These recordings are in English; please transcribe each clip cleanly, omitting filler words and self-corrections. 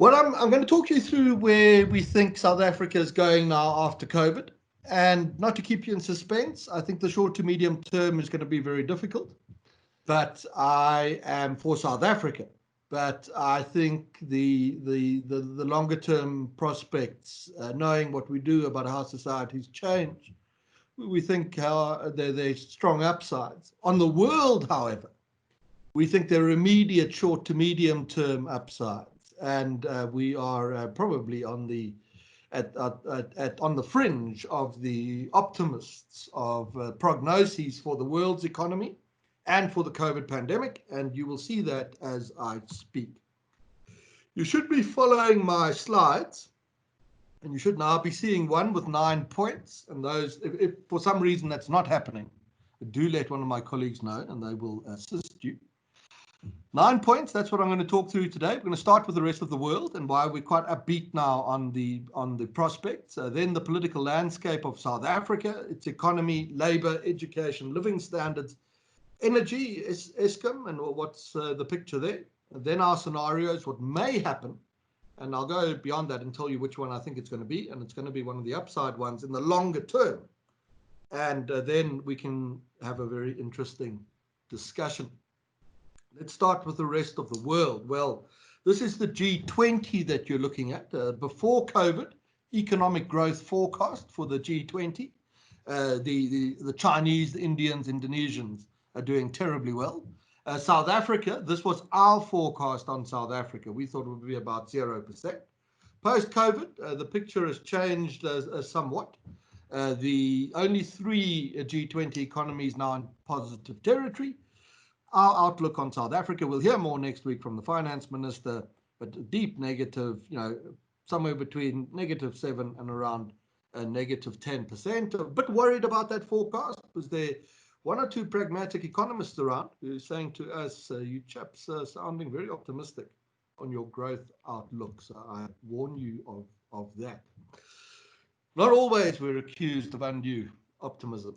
Well, I'm going to talk you through where we think South Africa is going now after COVID. And not to keep you in suspense, I think the short to medium term is going to be very difficult. But I am for South Africa. But I think the longer term prospects, knowing what we do about how societies change, we think there's strong upsides. On the world, however, we think there are immediate short to medium term upsides, and we are probably on the on the fringe of the optimists of prognoses for the world's economy and for the COVID pandemic, and you will see that as I speak. You should be following my slides, and you should now be seeing one with 9 points, and those, if for some reason that's not happening, do let one of my colleagues know and they will assist you. 9 points, that's what I'm going to talk through today. We're going to start with the rest of the world and why we're quite upbeat now on the prospects. Then the political landscape of South Africa, its economy, labor, education, living standards, energy, Eskom, and what's the picture there. And then our scenarios, what may happen, and I'll go beyond that and tell you which one I think it's going to be, and it's going to be one of the upside ones in the longer term. And then we can have a very interesting discussion. Let's start with the rest of the world. Well, this is the G20 that you're looking at. Before COVID, economic growth forecast for the G20. The Chinese, the Indians, Indonesians are doing terribly well. South Africa, this was our forecast on South Africa. We thought it would be about 0%. Post-COVID, the picture has changed somewhat. The only 3 G20 economies now in positive territory. Our outlook on South Africa, we'll hear more next week from the finance minister, but deep negative, somewhere between -7 and around -10%. A bit worried about that forecast because there are 1 or 2 pragmatic economists around who are saying to us, you chaps are sounding very optimistic on your growth outlook. So I warn you of that. Not always we're accused of undue optimism.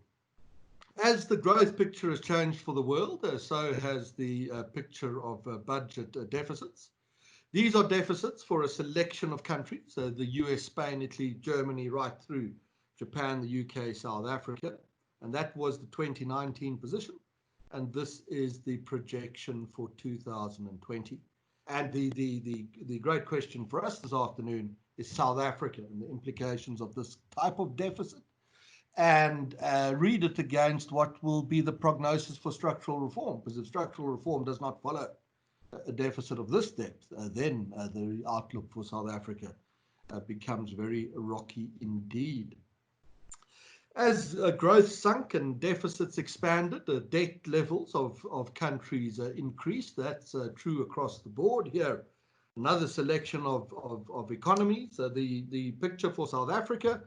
As the growth picture has changed for the world, so has the picture of budget deficits. These are deficits for a selection of countries, the US, Spain, Italy, Germany, right through Japan, the UK, South Africa. And that was the 2019 position. And this is the projection for 2020. And the great question for us this afternoon is South Africa and the implications of this type of deficit, and read it against what will be the prognosis for structural reform. Because if structural reform does not follow a deficit of this depth, then the outlook for South Africa becomes very rocky indeed. As growth sunk and deficits expanded, the debt levels of countries increased. That's true across the board here. Another selection of economies. The picture for South Africa,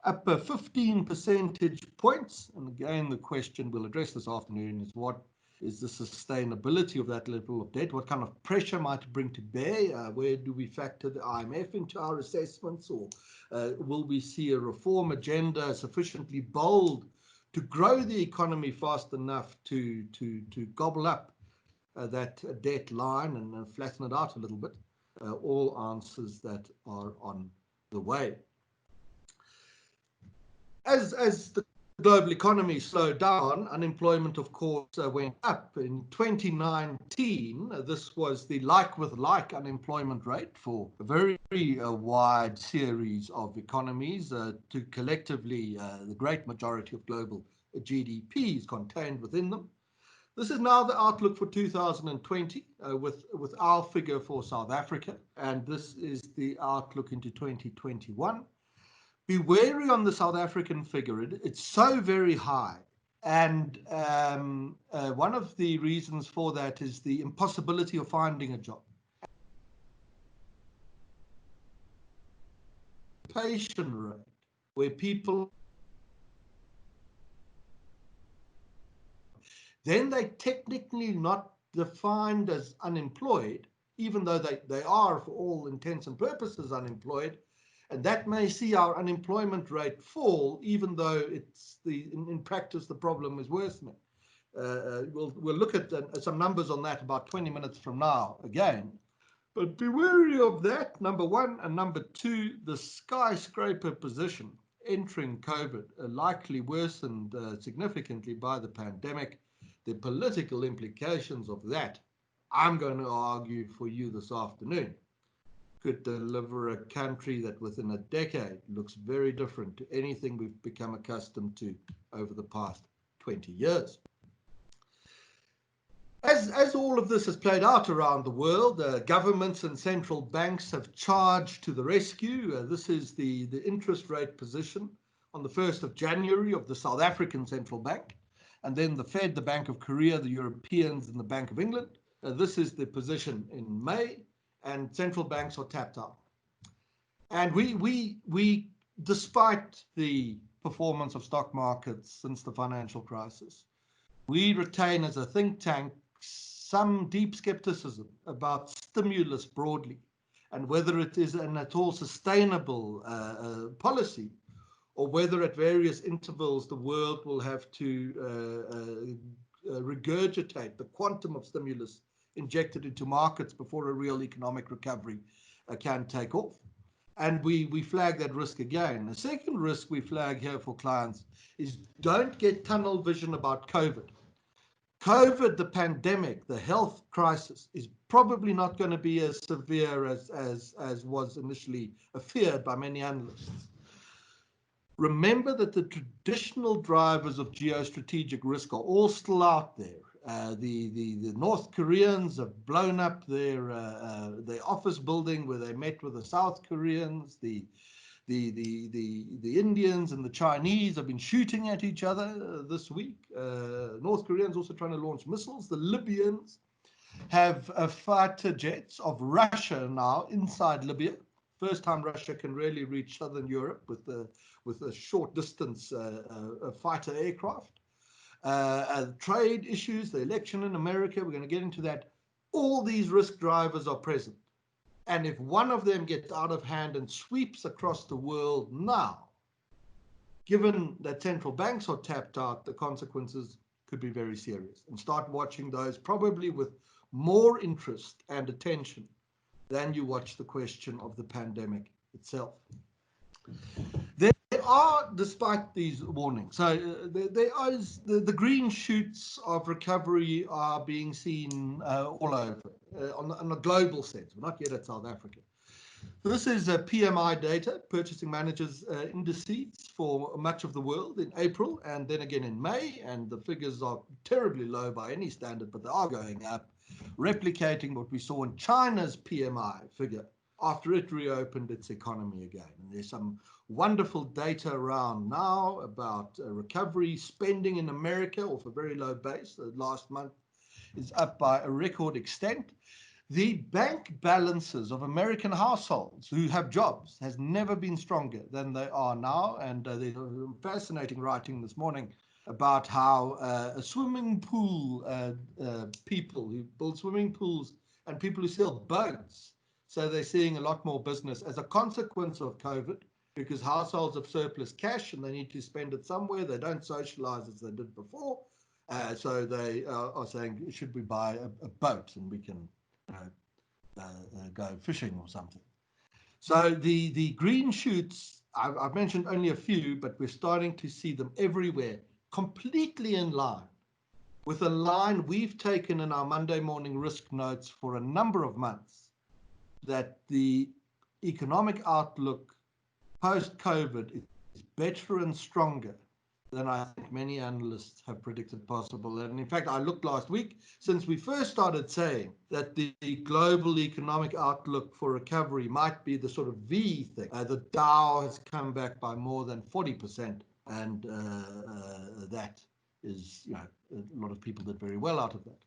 up 15 percentage points. And again, the question we'll address this afternoon is what is the sustainability of that level of debt? What kind of pressure might it bring to bear? Where do we factor the IMF into our assessments? Or will we see a reform agenda sufficiently bold to grow the economy fast enough to gobble up that debt line and flatten it out a little bit? All answers that are on the way. As the global economy slowed down, unemployment, of course, went up. In 2019, this was the like-with-like unemployment rate for a very wide series of economies. To collectively, the great majority of global GDP is contained within them. This is now the outlook for 2020 with our figure for South Africa, and this is the outlook into 2021. Be wary on the South African figure. It's so very high. And one of the reasons for that is the impossibility of finding a job. Occupation rate, where people, then they technically not defined as unemployed, even though they are for all intents and purposes unemployed. And that may see our unemployment rate fall, even though it's in practice the problem is worsening. We'll look at some numbers on that about 20 minutes from now again. But be wary of that, number one. And number two, the skyscraper position entering COVID likely worsened significantly by the pandemic. The political implications of that, I'm going to argue for you this afternoon, could deliver a country that within a decade looks very different to anything we've become accustomed to over the past 20 years. As all of this has played out around the world, governments and central banks have charged to the rescue. This is the interest rate position on the 1st of January of the South African Central Bank, and then the Fed, the Bank of Korea, the Europeans, and the Bank of England. This is the position in May, and central banks are tapped out. And we, despite the performance of stock markets since the financial crisis, we retain as a think tank some deep skepticism about stimulus broadly and whether it is an at all sustainable policy, or whether at various intervals the world will have to regurgitate the quantum of stimulus injected into markets before a real economic recovery can take off. And we flag that risk again. The second risk we flag here for clients is don't get tunnel vision about COVID. COVID, the pandemic, the health crisis, is probably not going to be as severe as was initially feared by many analysts. Remember that the traditional drivers of geostrategic risk are all still out there. The North Koreans have blown up their office building where they met with the South Koreans. The Indians and the Chinese have been shooting at each other this week. North Koreans also trying to launch missiles. The Libyans have fighter jets of Russia now inside Libya. First time Russia can really reach southern Europe with a short distance fighter aircraft. Trade issues, the election in America, we're going to get into that. All these risk drivers are present. And if one of them gets out of hand and sweeps across the world now, given that central banks are tapped out, the consequences could be very serious. And start watching those probably with more interest and attention than you watch the question of the pandemic itself. There are, despite these warnings, so the green shoots of recovery are being seen all over, on a global sense. We're not yet at South Africa. This is PMI data, Purchasing Managers Indices, for much of the world in April and then again in May, and the figures are terribly low by any standard, but they are going up, replicating what we saw in China's PMI figure after it reopened its economy again. And there's some wonderful data around now about recovery spending in America off a very low base. The last month is up by a record extent. The bank balances of American households who have jobs has never been stronger than they are now. And there's fascinating writing this morning about how a swimming pool people who build swimming pools and people who sell boats, so they're seeing a lot more business as a consequence of COVID, because households have surplus cash and they need to spend it somewhere. They don't socialize as they did before. So they are saying, should we buy a boat and we can go fishing or something? So the green shoots, I've mentioned only a few, but we're starting to see them everywhere, completely in line with a line we've taken in our Monday morning risk notes for a number of months, that the economic outlook post-COVID is better and stronger than I think many analysts have predicted possible. And in fact, I looked last week, since we first started saying that the global economic outlook for recovery might be the sort of V thing, the Dow has come back by more than 40%. And that is, a lot of people did very well out of that.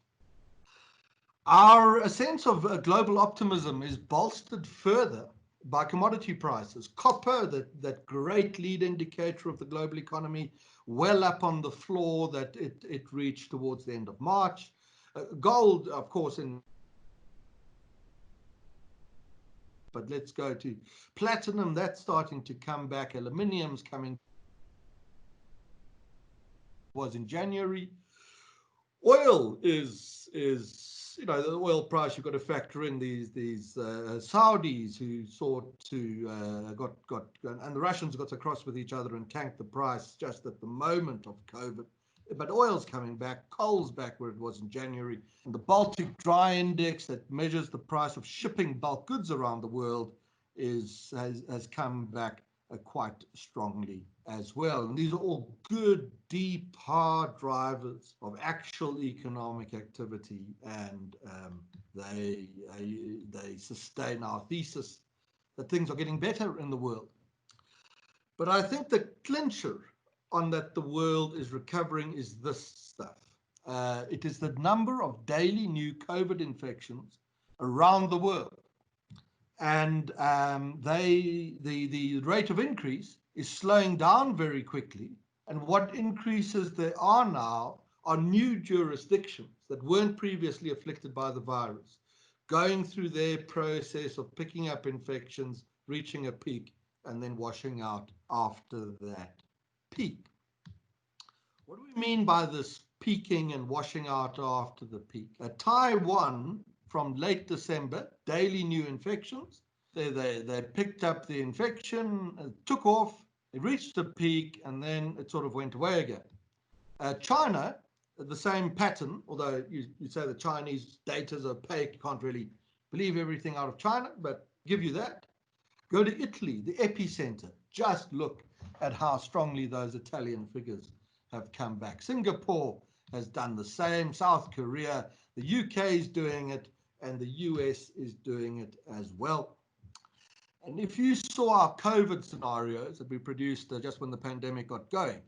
Our sense of global optimism is bolstered further by commodity prices. Copper, that great lead indicator of the global economy, well up on the floor that it reached towards the end of March. Gold, of course, but let's go to platinum. That's starting to come back. Aluminium's coming, was in January. Oil is you know, the oil price, you've got to factor in these Saudis who sought to and the Russians got across with each other and tanked the price just at the moment of COVID. But oil's coming back, coal's back where it was in January, and the Baltic Dry Index that measures the price of shipping bulk goods around the world has come back quite strongly as well. And these are all good, deep, hard drivers of actual economic activity, and they sustain our thesis that things are getting better in the world. But I think the clincher on that the world is recovering is this stuff. It is the number of daily new COVID infections around the world. And the rate of increase is slowing down very quickly. And what increases there are now are new jurisdictions that weren't previously afflicted by the virus, going through their process of picking up infections, reaching a peak, and then washing out after that peak. What do we mean by this peaking and washing out after the peak? Taiwan, from late December, daily new infections. They picked up the infection, took off, it reached a peak, and then it sort of went away again. China, the same pattern, although you say the Chinese data is opaque, you can't really believe everything out of China, but give you that. Go to Italy, the epicenter. Just look at how strongly those Italian figures have come back. Singapore has done the same, South Korea, the UK is doing it, and the US is doing it as well. And if you saw our COVID scenarios that we produced just when the pandemic got going,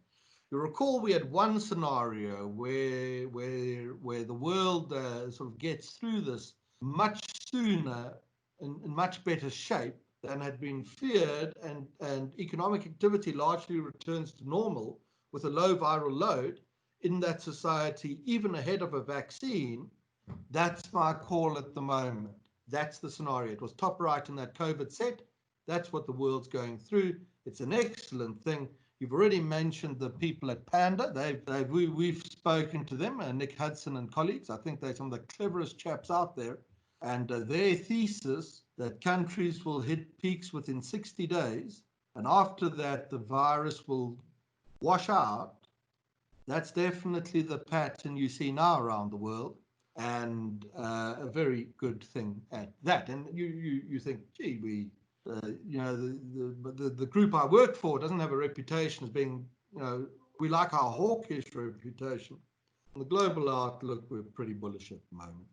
you'll recall we had one scenario where the world sort of gets through this much sooner in much better shape than had been feared, and economic activity largely returns to normal with a low viral load in that society, even ahead of a vaccine. That's my call at the moment. That's the scenario. It was top right in that COVID set. That's what the world's going through. It's an excellent thing. You've already mentioned the people at Panda. We've spoken to them, Nick Hudson and colleagues. I think they're some of the cleverest chaps out there. And their thesis that countries will hit peaks within 60 days, and after that, the virus will wash out. That's definitely the pattern you see now around the world, and a very good thing at that. And you think, gee, the group I work for doesn't have a reputation as being, we like our hawkish reputation. On the global outlook, we're pretty bullish at the moment.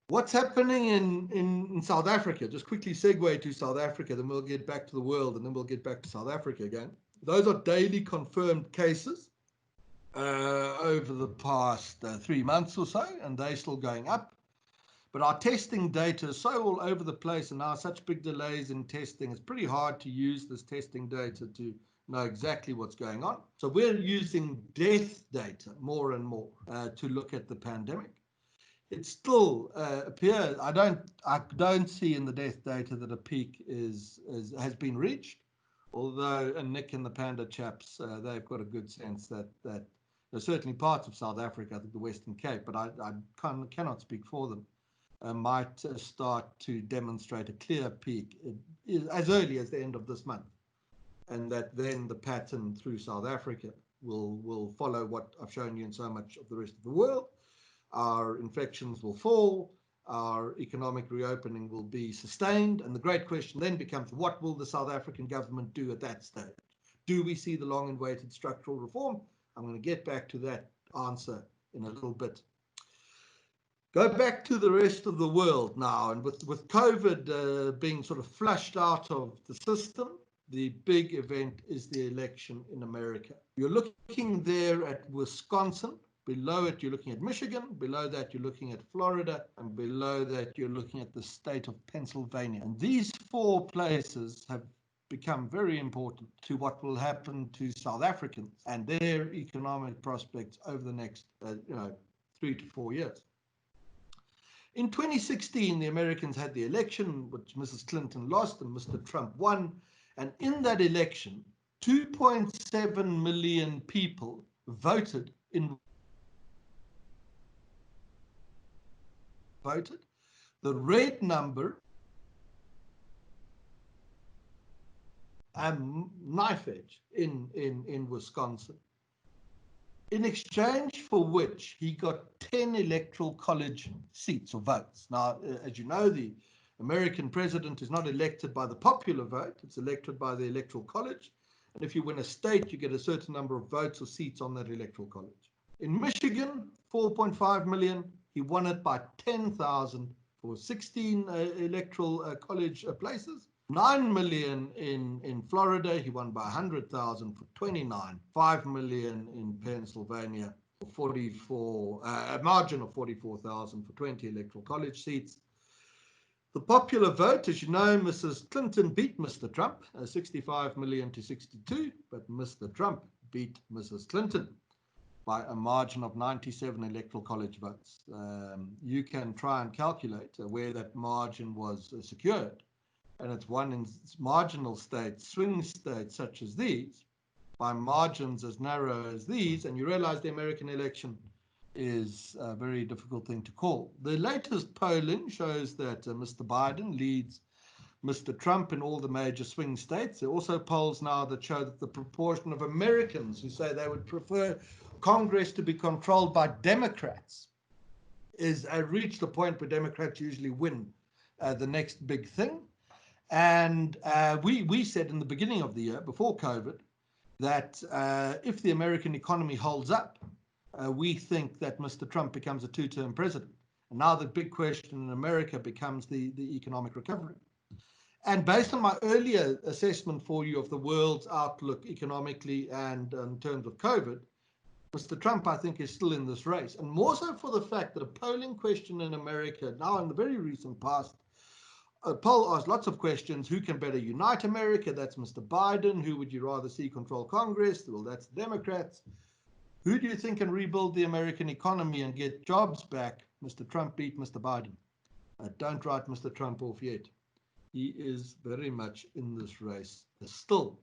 What's happening in South Africa? Just quickly segue to South Africa, then we'll get back to the world, and then we'll get back to South Africa again. Those are daily confirmed cases over the past 3 months or so, and they're still going up. But our testing data is so all over the place, and now such big delays in testing, it's pretty hard to use this testing data to know exactly what's going on. So we're using death data more and more to look at the pandemic. It still appears, I don't see in the death data that a peak has been reached, although Nick and the Panda chaps, they've got a good sense that there's certainly parts of South Africa, I think the Western Cape, but I cannot speak for them, might start to demonstrate a clear peak as early as the end of this month, and that then the pattern through South Africa will follow what I've shown you in so much of the rest of the world. Our infections will fall, our economic reopening will be sustained, and the great question then becomes, what will the South African government do at that stage? Do we see the long and awaited structural reform? I'm going to get back to that answer in a little bit. Go back to the rest of the world now, and with COVID being sort of flushed out of the system, the big event is the election in America. You're looking there at Wisconsin. Below it, you're looking at Michigan. Below that, you're looking at Florida. And below that, you're looking at the state of Pennsylvania. And these 4 places have become very important to what will happen to South Africans and their economic prospects over the next 3 to 4 years. In 2016, the Americans had the election, which Mrs. Clinton lost and Mr. Trump won. And in that election, 2.7 million people voted in voted. The red number, knife edge in Wisconsin, in exchange for which he got 10 electoral college seats or votes. Now, as you know, the American president is not elected by the popular vote, it's elected by the electoral college. And if you win a state, you get a certain number of votes or seats on that electoral college. In Michigan, 4.5 million, he won it by 10,000 for 16 electoral college places. 9 million in Florida, he won by 100,000 for 29. 5 million in Pennsylvania for 44, a margin of 44,000 for 20 electoral college seats. The popular vote, as you know, Mrs. Clinton beat Mr. Trump, 65 million to 62, but Mr. Trump beat Mrs. Clinton by a margin of 97 electoral college votes. You can try and calculate where that margin was secured, and it's won in marginal states, swing states such as these, by margins as narrow as these, and you realize the American election is a very difficult thing to call. The latest polling shows that Mr. Biden leads Mr. Trump in all the major swing states. There are also polls now that show that the proportion of Americans who say they would prefer Congress to be controlled by Democrats is reached the point where Democrats usually win the next big thing. And we said in the beginning of the year, before COVID, that if the American economy holds up, we think that Mr. Trump becomes a two-term president. And now the big question in America becomes the economic recovery. And based on my earlier assessment for you of the world's outlook economically and in terms of COVID, Mr. Trump, I think, is still in this race. And more so for the fact that a polling question in America, now in the very recent past, a poll asked lots of questions. Who can better unite America? That's Mr. Biden. Who would you rather see control Congress? Well, that's the Democrats. Who do you think can rebuild the American economy and get jobs back? Mr. Trump beat Mr. Biden. Don't write Mr. Trump off yet. He is very much in this race still.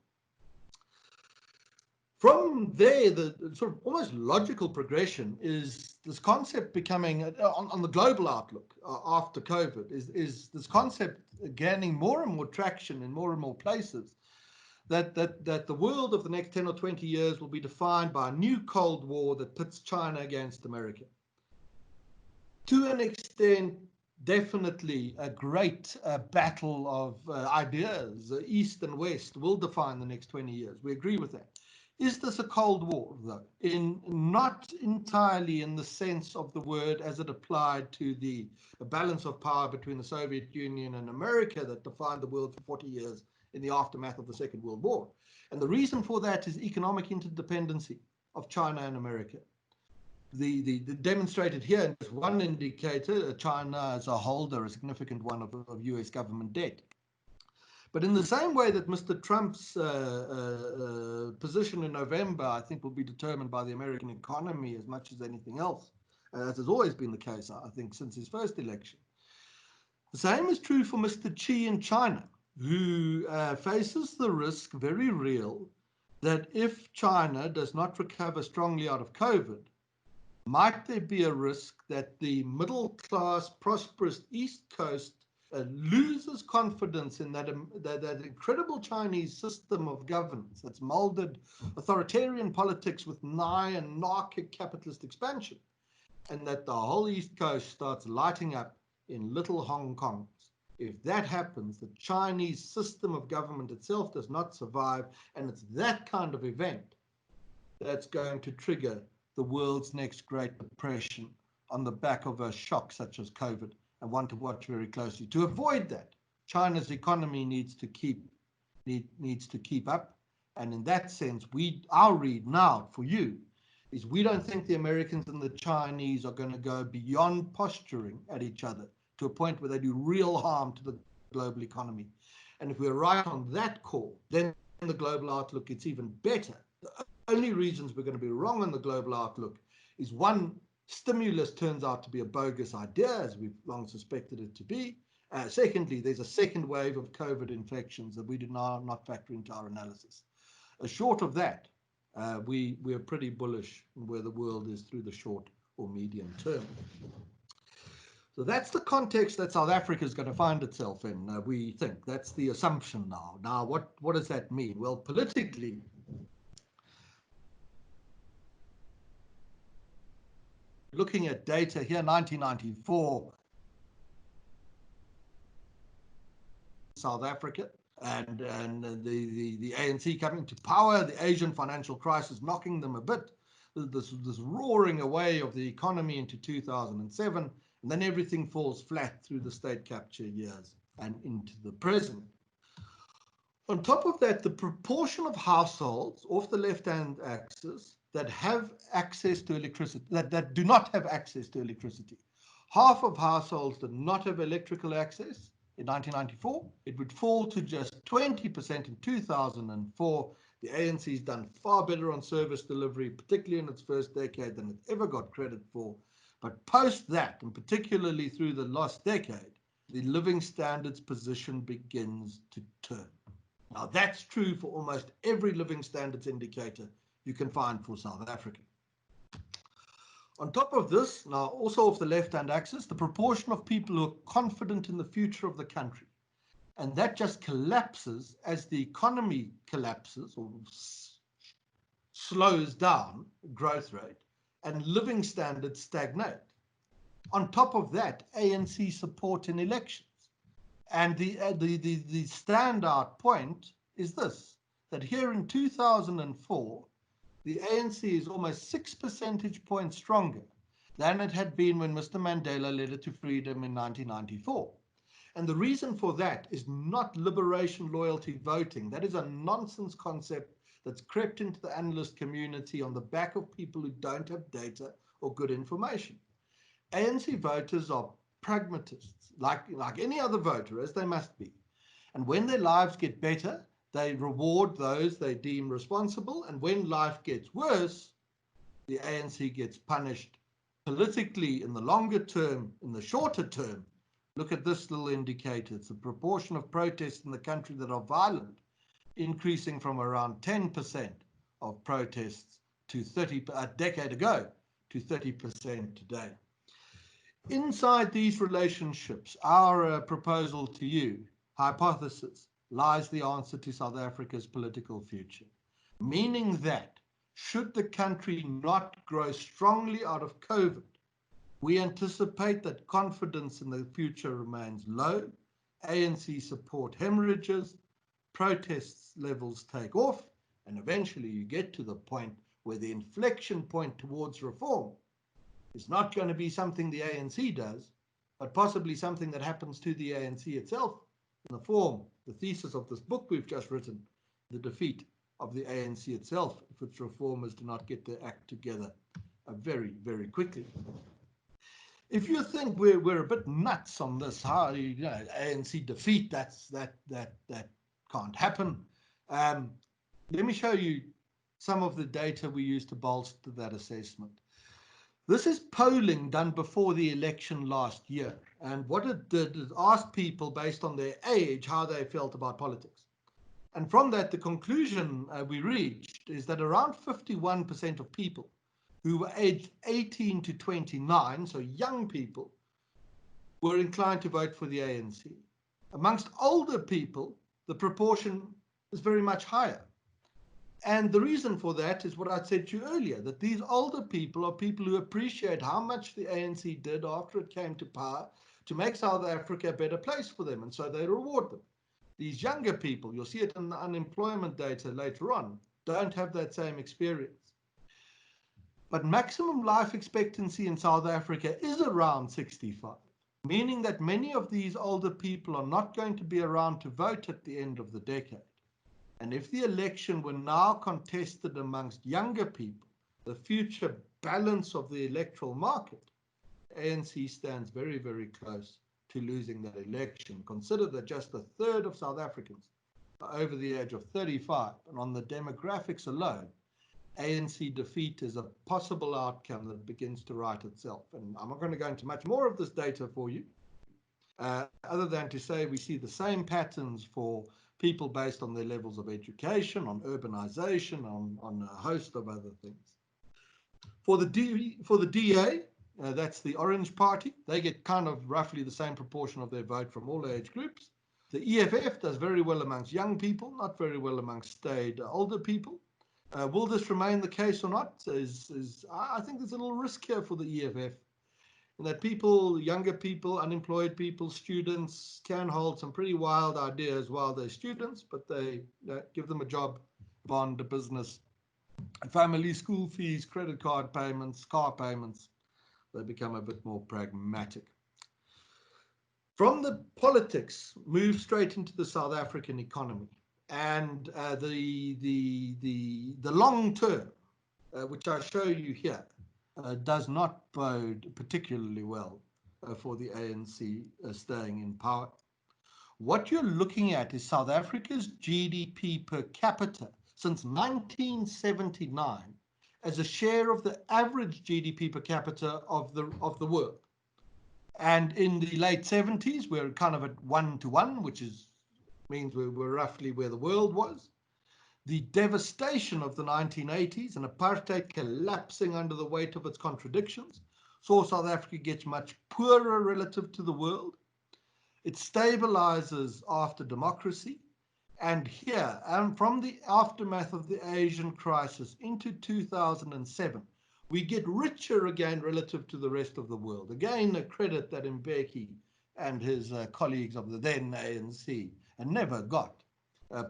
From there, the sort of almost logical progression is this concept becoming, on the global outlook after COVID, is this concept gaining more and more traction in more and more places, that the world of the next 10 or 20 years will be defined by a new Cold War that pits China against America. To an extent, definitely a great battle of ideas, East and West, will define the next 20 years. We agree with that. Is this a Cold War, though? Not entirely in the sense of the word as it applied to the balance of power between the Soviet Union and America that defined the world for 40 years in the aftermath of the Second World War. And the reason for that is economic interdependency of China and America. The demonstrated here is one indicator. China as a holder, a significant one of US government debt. But in the same way that Mr. Trump's position in November, I think, will be determined by the American economy as much as anything else, as has always been the case, I think, since his first election. The same is true for Mr. Xi in China, who faces the risk, very real, that if China does not recover strongly out of COVID, might there be a risk that the middle-class, prosperous East Coast loses confidence in that incredible Chinese system of governance that's molded authoritarian politics with nigh anarchic capitalist expansion, and that the whole East Coast starts lighting up in little Hong Kongs. If that happens, the Chinese system of government itself does not survive, and it's that kind of event that's going to trigger the world's next Great Depression on the back of a shock such as COVID, and one to watch very closely. To avoid that, China's economy needs to keep up, and in that sense, our read now for you is we don't think the Americans and the Chinese are going to go beyond posturing at each other to a point where they do real harm to the global economy. And if we're right on that call, then the global outlook gets even better. The only reasons we're going to be wrong on the global outlook is, one, stimulus turns out to be a bogus idea, as we've long suspected it to be. Secondly, there's a second wave of COVID infections that we did not factor into our analysis. Short of that, we are pretty bullish on where the world is through the short or medium term. So that's the context that South Africa is going to find itself in, we think. That's the assumption now. Now, what does that mean? Well, politically, looking at data here, 1994, South Africa, and the ANC coming to power, the Asian financial crisis knocking them a bit, this roaring away of the economy into 2007, and then everything falls flat through the state capture years and into the present. On top of that, the proportion of households off the left-hand axis that have access to electricity, that do not have access to electricity. Half of households did not have electrical access in 1994. It would fall to just 20% in 2004. The ANC's done far better on service delivery, particularly in its first decade, than it ever got credit for. But post that, and particularly through the last decade, the living standards position begins to turn. Now, that's true for almost every living standards indicator you can find for South Africa. On top of this, now also off the left-hand axis, the proportion of people who are confident in the future of the country. And that just collapses as the economy collapses or slows down growth rate and living standards stagnate. On top of that, ANC support in elections. And the standout point is this, that here in 2004, the ANC is almost 6 percentage points stronger than it had been when Mr. Mandela led it to freedom in 1994. And the reason for that is not liberation loyalty voting. That is a nonsense concept that's crept into the analyst community on the back of people who don't have data or good information. ANC voters are pragmatists, like any other voter, as they must be. And when their lives get better, they reward those they deem responsible. And when life gets worse, the ANC gets punished politically in the longer term. In the shorter term, look at this little indicator. It's the proportion of protests in the country that are violent, increasing from around 10% of protests to 30% a decade ago to 30% today. Inside these relationships, our proposal to you, hypothesis, lies the answer to South Africa's political future, meaning that should the country not grow strongly out of COVID, we anticipate that confidence in the future remains low, ANC support hemorrhages, protests levels take off, and eventually you get to the point where the inflection point towards reform is not going to be something the ANC does, but possibly something that happens to the ANC itself in the form, the thesis of this book we've just written, the defeat of the ANC itself if its reformers do not get their act together very, very quickly. If you think we're a bit nuts on this, how ANC defeat, that can't happen. Let me show you some of the data we use to bolster that assessment. This is polling done before the election last year. And what it did is ask people based on their age how they felt about politics. And from that, the conclusion we reached is that around 51% of people who were aged 18 to 29, so young people, were inclined to vote for the ANC. Amongst older people, the proportion is very much higher. And the reason for that is what I said to you earlier, that these older people are people who appreciate how much the ANC did after it came to power to make South Africa a better place for them, and so they reward them. These younger people, you'll see it in the unemployment data later on, don't have that same experience. But maximum life expectancy in South Africa is around 65, meaning that many of these older people are not going to be around to vote at the end of the decade. And if the election were now contested amongst younger people, the future balance of the electoral market, ANC stands very, very close to losing that election. Consider that just a third of South Africans are over the age of 35. And on the demographics alone, ANC defeat is a possible outcome that begins to write itself. And I'm not going to go into much more of this data for you, other than to say we see the same patterns for people based on their levels of education, on urbanization, on a host of other things. For the DA, That's the Orange Party. They get kind of roughly the same proportion of their vote from all age groups. The EFF does very well amongst young people, not very well amongst staid older people. Will this remain the case or not? I think there's a little risk here for the EFF, in that people, younger people, unemployed people, students can hold some pretty wild ideas while they're students, but they give them a job, bond, a business, family, school fees, credit card payments, car payments. They become a bit more pragmatic. From the politics, move straight into the South African economy, and the long term, which I show you here, does not bode particularly well for the ANC staying in power. What you're looking at is South Africa's GDP per capita since 1979 as a share of the average GDP per capita of the world. And in the late 70s, we're kind of at 1-to-1, which means we're roughly where the world was. The devastation of the 1980s and apartheid collapsing under the weight of its contradictions saw South Africa get much poorer relative to the world. It stabilizes after democracy. And here, from the aftermath of the Asian crisis into 2007, we get richer again relative to the rest of the world. Again, a credit that Mbeki and his colleagues of the then ANC never got.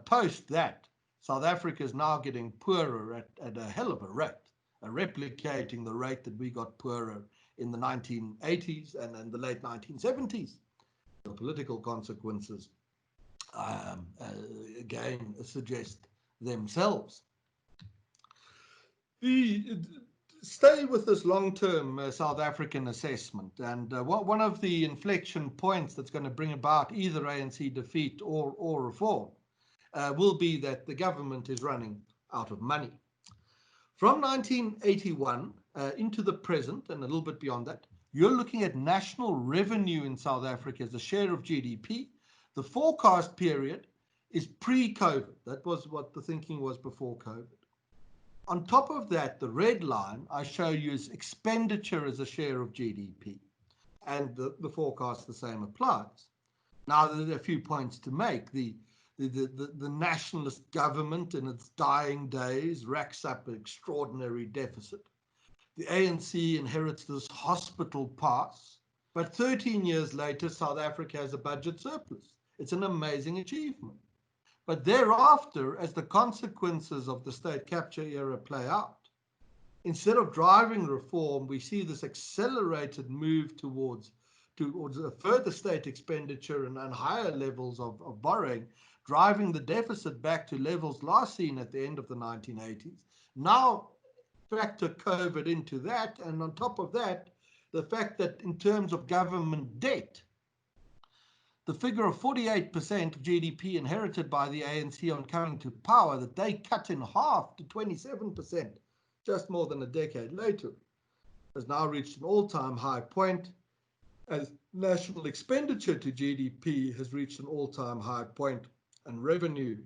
Post that, South Africa is now getting poorer at a hell of a rate, replicating the rate that we got poorer in the 1980s and in the late 1970s. The political consequences, again, suggest themselves. Stay with this long-term South African assessment, and one of the inflection points that's going to bring about either ANC defeat or reform will be that the government is running out of money. From 1981 into the present, and a little bit beyond that, you're looking at national revenue in South Africa as a share of GDP. The forecast period is pre-COVID. That was what the thinking was before COVID. On top of that, the red line I show you is expenditure as a share of GDP. And the forecast, the same applies. Now, there are a few points to make. The nationalist government in its dying days racks up an extraordinary deficit. The ANC inherits this hospital pass, but 13 years later, South Africa has a budget surplus. It's an amazing achievement. But thereafter, as the consequences of the state capture era play out, instead of driving reform, we see this accelerated move towards a further state expenditure and higher levels of borrowing, driving the deficit back to levels last seen at the end of the 1980s. Now, factor COVID into that, and on top of that, the fact that in terms of government debt, the figure of 48% of GDP inherited by the ANC on coming to power, that they cut in half to 27% just more than a decade later, has now reached an all-time high point, as national expenditure to GDP has reached an all-time high point, and revenue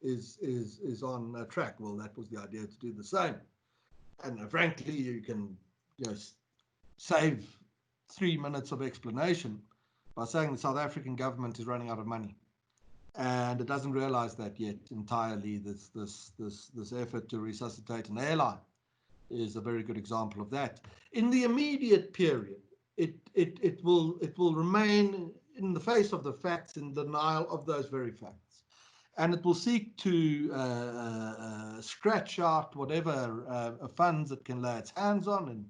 is on track. Well, that was the idea, to do the same. And frankly, you can save 3 minutes of explanation by saying the South African government is running out of money, and it doesn't realize that yet entirely. This effort to resuscitate an airline is a very good example of that. In the immediate period, it will remain in the face of the facts, in denial of those very facts, and it will seek to scratch out whatever funds it can lay its hands on, and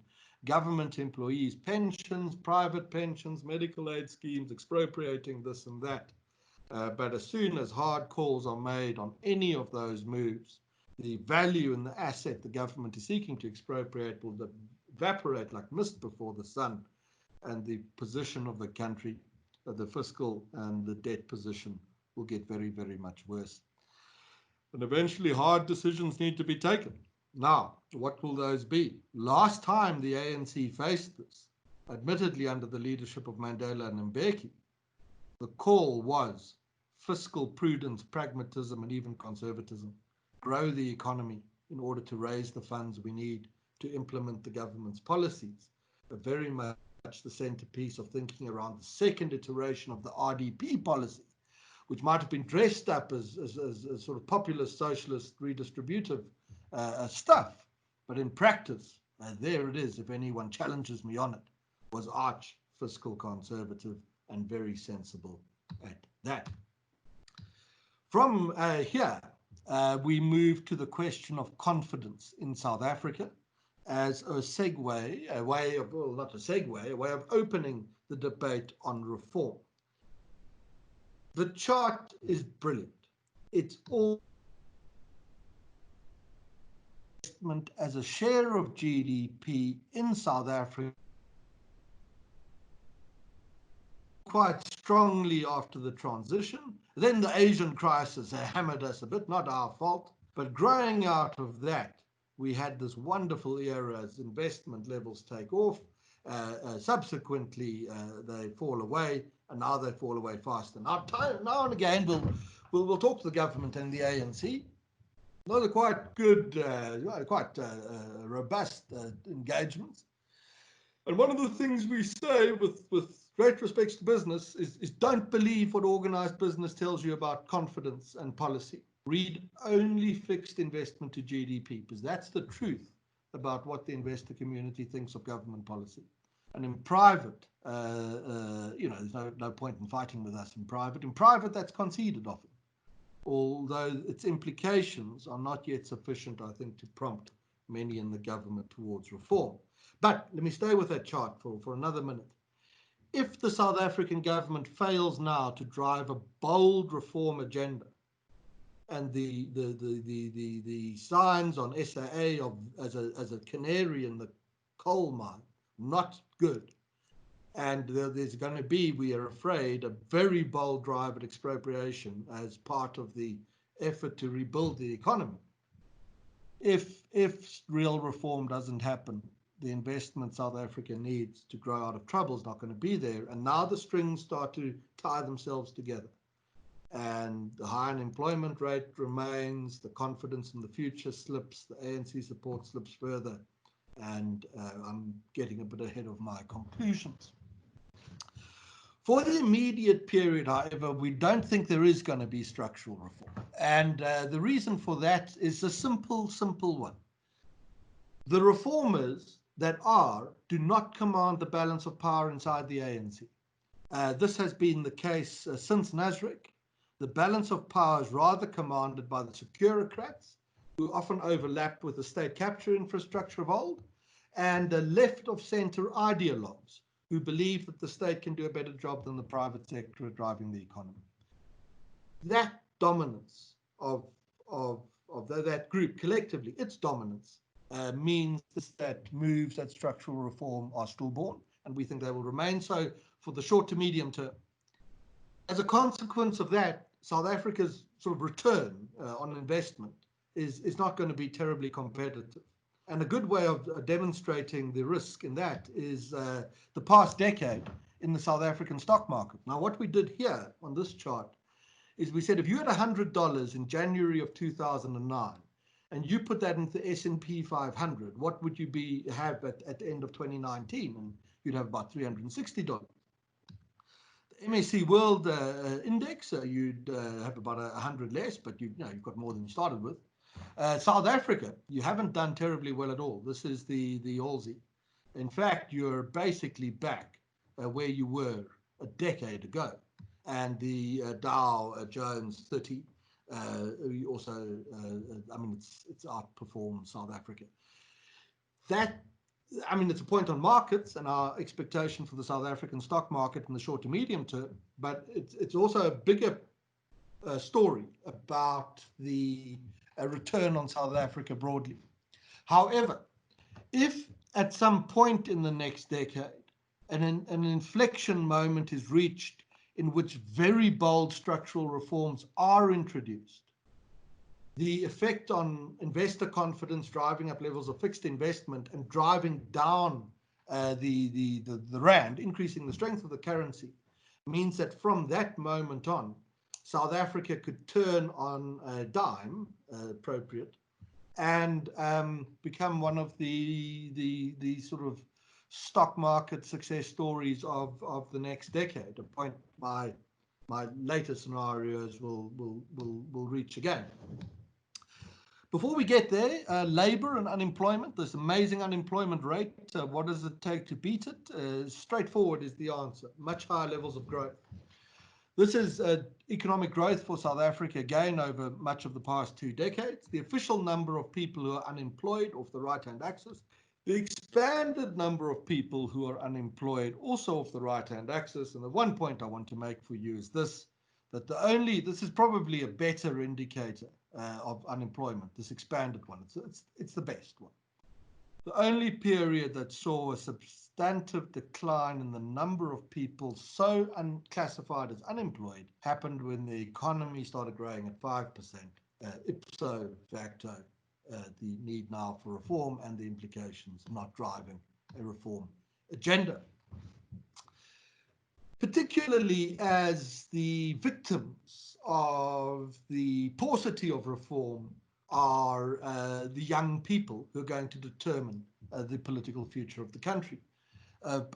government employees' pensions, private pensions, medical aid schemes, expropriating this and that. But as soon as hard calls are made on any of those moves, the value and the asset the government is seeking to expropriate will evaporate like mist before the sun, and the position of the country, the fiscal and the debt position, will get very, very much worse. And eventually hard decisions need to be taken. Now, what will those be? Last time the ANC faced this, admittedly under the leadership of Mandela and Mbeki, the call was fiscal prudence, pragmatism, and even conservatism. Grow the economy in order to raise the funds we need to implement the government's policies. very much the centerpiece of thinking around the second iteration of the RDP policy, which might have been dressed up as sort of populist, socialist, redistributive stuff. But in practice, there it is, if anyone challenges me on it, was arch fiscal conservative and very sensible at that. From here, we move to the question of confidence in South Africa as a segue, a way of, well, not a segue, a way of opening the debate on reform. The chart is brilliant. It's all investment as a share of GDP in South Africa quite strongly after the transition. Then the Asian crisis hammered us a bit, not our fault, but growing out of that, we had this wonderful era as investment levels take off. Subsequently, they fall away, and now they fall away faster. Now and again, we'll talk to the government and the ANC. Those are quite good, quite robust engagements. And one of the things we say with great respects to business is don't believe what organized business tells you about confidence and policy. Read only fixed investment to GDP, because that's the truth about what the investor community thinks of government policy. And in private, there's no point in fighting with us in private. In private, that's conceded often, although its implications are not yet sufficient, I think, to prompt many in the government towards reform. But let me stay with that chart for another minute. If the South African government fails now to drive a bold reform agenda, and the signs on SAA as a canary in the coal mine, not good. And there's going to be, we are afraid, a very bold drive at expropriation as part of the effort to rebuild the economy. If real reform doesn't happen, the investment South Africa needs to grow out of trouble is not going to be there. And now the strings start to tie themselves together. And the high unemployment rate remains, the confidence in the future slips, the ANC support slips further, and I'm getting a bit ahead of my conclusions. For the immediate period, however, we don't think there is going to be structural reform. And the reason for that is a simple one. The reformers that do not command the balance of power inside the ANC. This has been the case since Nasrec. The balance of power is rather commanded by the securocrats, who often overlapped with the state capture infrastructure of old, and the left-of-center ideologues, who believe that the state can do a better job than the private sector at driving the economy. That dominance of that group collectively, its dominance, means that moves at structural reform are stillborn, and we think they will remain so for the short to medium term. As a consequence of that, South Africa's sort of return on investment is not going to be terribly competitive. And a good way of demonstrating the risk in that is the past decade in the South African stock market. Now, what we did here on this chart is we said if you had $100 in January of 2009 and you put that into the S&P 500, what would you have at the end of 2019? And you'd have about $360. The MSC World Index, you'd have about 100 less, but you've got more than you started with. South Africa, you haven't done terribly well at all. This is the Aussie. In fact, you're basically back where you were a decade ago. And the Dow Jones 30 also, it's outperformed South Africa. It's a point on markets and our expectation for the South African stock market in the short to medium term, but it's also a bigger story about the return on South Africa broadly. However, if at some point in the next decade an inflection moment is reached in which very bold structural reforms are introduced, the effect on investor confidence, driving up levels of fixed investment and driving down the rand, increasing the strength of the currency, means that from that moment on, South Africa could turn on a dime, appropriate, and become one of the sort of stock market success stories of the next decade, a point my later scenarios will reach again. Before we get there, labor and unemployment, this amazing unemployment rate, what does it take to beat it? Straightforward is the answer, much higher levels of growth. This is economic growth for South Africa again over much of the past 2 decades. The official number of people who are unemployed off the right-hand axis. The expanded number of people who are unemployed also off the right-hand axis. And the one point I want to make for you is this, that this is probably a better indicator of unemployment, this expanded one. It's the best one. The only period that saw a substantive decline in the number of people so unclassified as unemployed happened when the economy started growing at 5%, ipso facto, the need now for reform and the implications not driving a reform agenda. Particularly as the victims of the paucity of reform are the young people who are going to determine the political future of the country.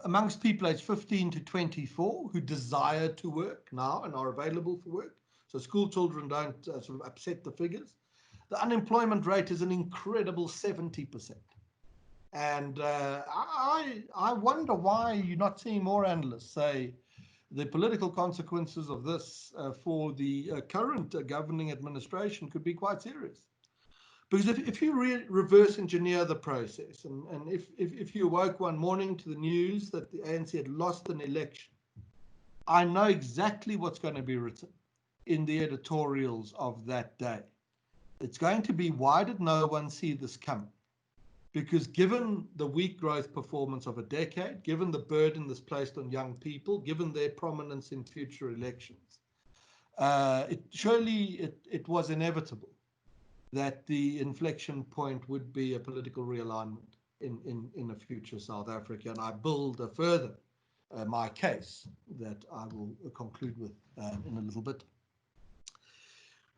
Amongst people aged 15 to 24 who desire to work now and are available for work, so school children don't sort of upset the figures, the unemployment rate is an incredible 70%. And I wonder why you're not seeing more analysts say the political consequences of this for the current governing administration could be quite serious. Because if you reverse engineer the process, and if you woke one morning to the news that the ANC had lost an election, I know exactly what's going to be written in the editorials of that day. It's going to be, why did no one see this coming? Because given the weak growth performance of a decade, given the burden that's placed on young people, given their prominence in future elections, it was inevitable that the inflection point would be a political realignment in a future South Africa. And I build further my case that I will conclude with in a little bit.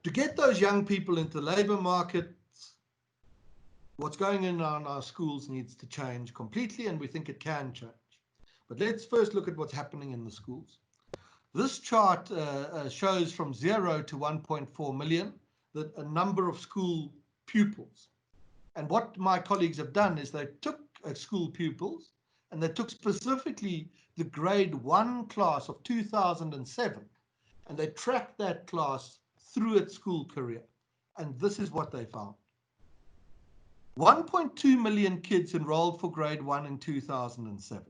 To get those young people into the labor market, what's going on in our schools needs to change completely, and we think it can change. But let's first look at what's happening in the schools. This chart shows from 0 to 1.4 million a number of school pupils. And what my colleagues have done is they took school pupils and they took specifically the grade 1 class of 2007, and they tracked that class through its school career. And this is what they found. 1.2 million kids enrolled for grade 1 in 2007.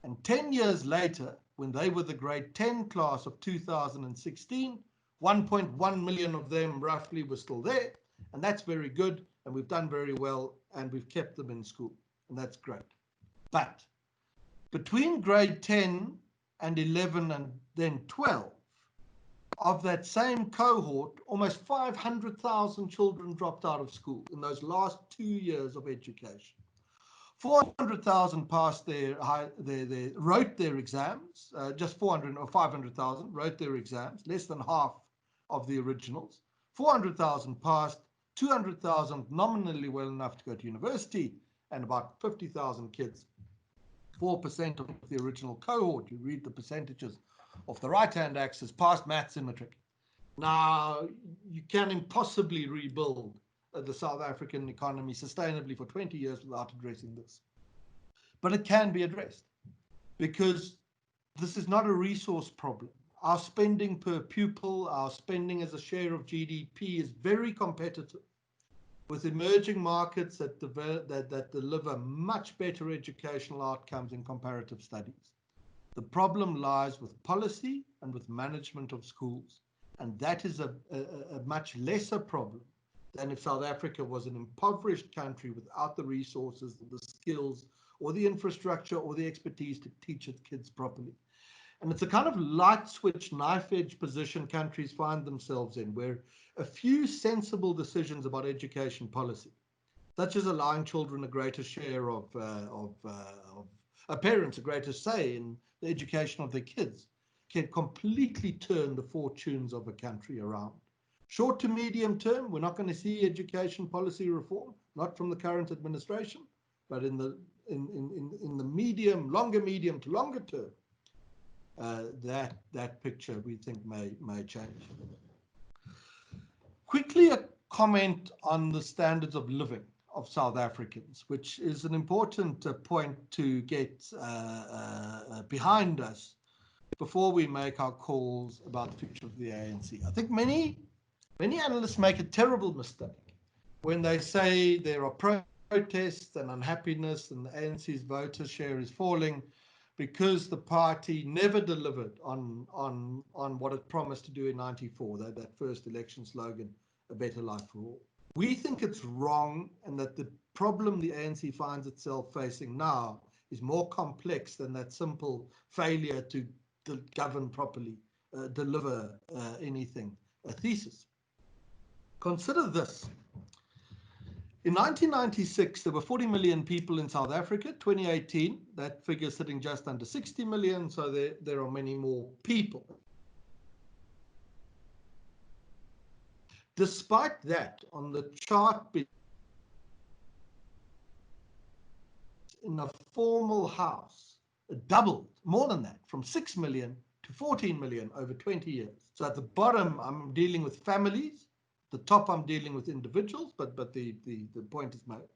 And 10 years later, when they were the grade 10 class of 2016, 1.1 million of them roughly were still there. And that's very good. And we've done very well. And we've kept them in school. And that's great. But between grade 10 and 11 and then 12, of that same cohort, almost 500,000 children dropped out of school in those last 2 years of education. 400,000 passed wrote their exams, just 400 or 500,000 wrote their exams, less than half of the originals. 400,000 passed, 200,000 nominally well enough to go to university, and about 50,000 kids, 4% of the original cohort. You read the percentages of the right-hand axis, passed maths and matric. Now, you can impossibly rebuild the South African economy sustainably for 20 years without addressing this. But it can be addressed because this is not a resource problem. Our spending per pupil, our spending as a share of GDP is very competitive with emerging markets that deliver much better educational outcomes in comparative studies. The problem lies with policy and with management of schools. And that is a much lesser problem than if South Africa was an impoverished country without the resources, the skills, or the infrastructure, or the expertise to teach its kids properly. And it's a kind of light switch, knife edge position countries find themselves in, where a few sensible decisions about education policy, such as allowing children a greater share of parents, a greater say in the education of their kids, can completely turn the fortunes of a country around. Short to medium term, we're not going to see education policy reform, not from the current administration, but in the in the longer medium to longer term, that picture we think may change. Quickly, a comment on the standards of living of South Africans, which is an important point to get behind us before we make our calls about the future of the ANC. I think many analysts make a terrible mistake when they say there are protests and unhappiness and the ANC's voter share is falling because the party never delivered on what it promised to do in '94, that first election slogan, a better life for all. We think it's wrong, and that the problem the ANC finds itself facing now is more complex than that simple failure to govern properly, deliver anything, a thesis. Consider this. In 1996, there were 40 million people in South Africa. 2018, that figure is sitting just under 60 million, so there are many more people. Despite that, on the chart in a formal house, it doubled, more than that, from 6 million to 14 million over 20 years. So at the bottom, I'm dealing with families. The top, I'm dealing with individuals, but the point is made.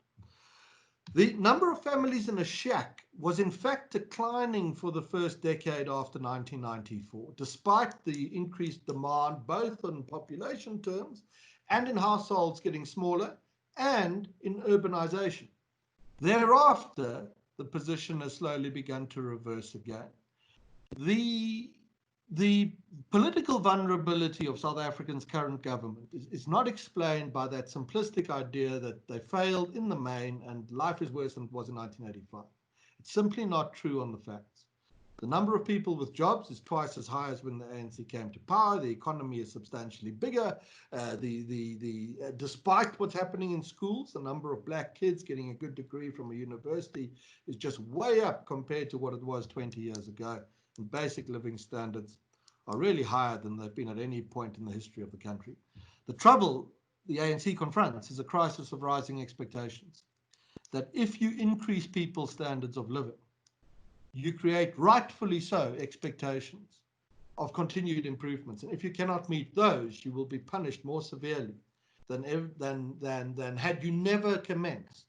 The number of families in a shack was in fact declining for the first decade after 1994, despite the increased demand, both in population terms and in households getting smaller and in urbanization. Thereafter, the position has slowly begun to reverse again. The political vulnerability of South Africa's current government is not explained by that simplistic idea that they failed in the main and life is worse than it was in 1985. It's simply not true on the facts. The number of people with jobs is twice as high as when the ANC came to power. The economy is substantially bigger. Despite what's happening in schools, the number of black kids getting a good degree from a university is just way up compared to what it was 20 years ago. And basic living standards are really higher than they've been at any point in the history of the country. The trouble the ANC confronts is a crisis of rising expectations. That if you increase people's standards of living, you create, rightfully so, expectations of continued improvements. And if you cannot meet those, you will be punished more severely than had you never commenced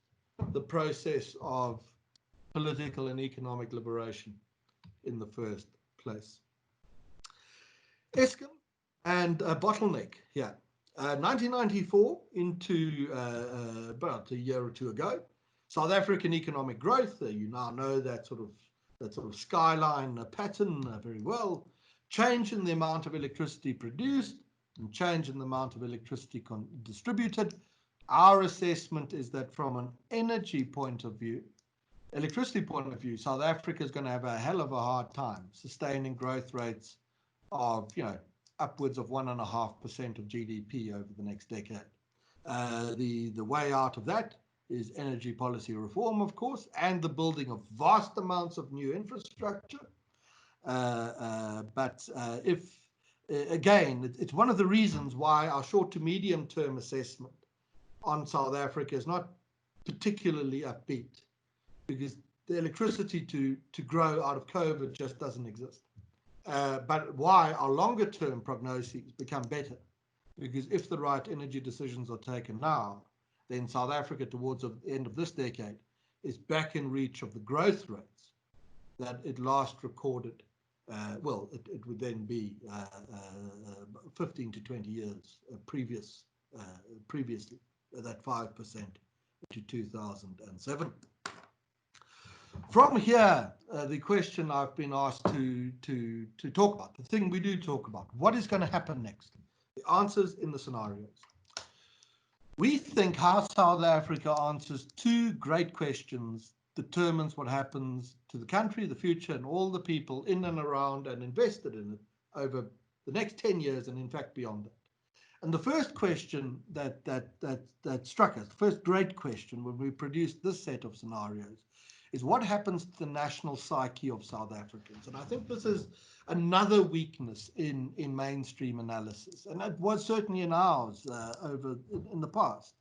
the process of political and economic liberation in the first place. Eskom and a bottleneck here. 1994 into about a year or two ago, South African economic growth, you now know that sort of skyline pattern very well. Change in the amount of electricity produced and change in the amount of electricity distributed. Our assessment is that from an energy point of view, electricity point of view, South Africa is going to have a hell of a hard time sustaining growth rates of, upwards of 1.5% of GDP over the next decade. The way out of that is energy policy reform, of course, and the building of vast amounts of new infrastructure. Again, it's one of the reasons why our short to medium term assessment on South Africa is not particularly upbeat, because the electricity to grow out of COVID just doesn't exist. But why our longer term prognoses become better, because if the right energy decisions are taken now, then South Africa towards the end of this decade is back in reach of the growth rates that it last recorded. It would then be 15 to 20 years previously, that 5% to 2007. From here, the question I've been asked to talk about, the thing we do talk about, what is going to happen next? The answers in the scenarios. We think how South Africa answers two great questions determines what happens to the country, the future, and all the people in and around and invested in it over the next 10 years and in fact beyond that. And the first question that struck us, the first great question when we produced this set of scenarios, is what happens to the national psyche of South Africans? And I think this is another weakness in mainstream analysis, and it was certainly in ours in the past.